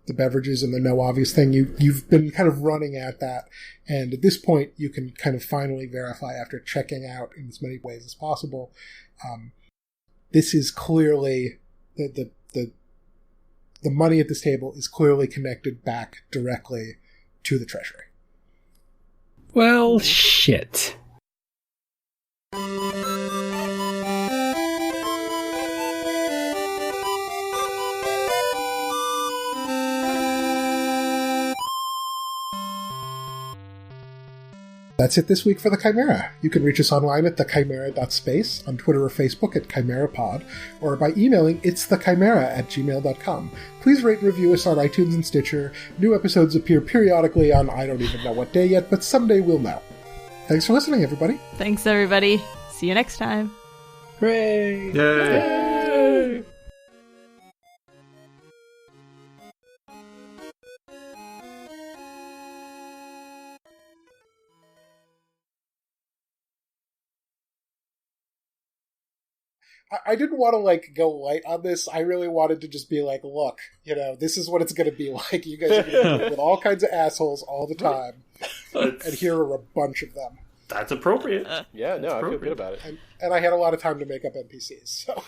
beverages and the no obvious thing, you've been kind of running at that. And at this point, you can kind of finally verify after checking out in as many ways as possible. This is clearly the money at this table is clearly connected back directly to the treasury. Well, shit. That's it this week for The Chimera. You can reach us online at thechimera.space, on Twitter or Facebook at ChimeraPod, or by emailing itsthechimera@gmail.com. Please rate and review us on iTunes and Stitcher. New episodes appear periodically on I don't even know what day yet, but someday we'll know. Thanks for listening, everybody. Thanks, everybody. See you next time. Hooray! Yay! I didn't want to go light on this. I really wanted to just be like, look, this is what it's going to be like. You guys are going to deal with all kinds of assholes all the time, and here are a bunch of them. That's appropriate. Yeah, no, I feel good about it. And I had a lot of time to make up NPCs. So.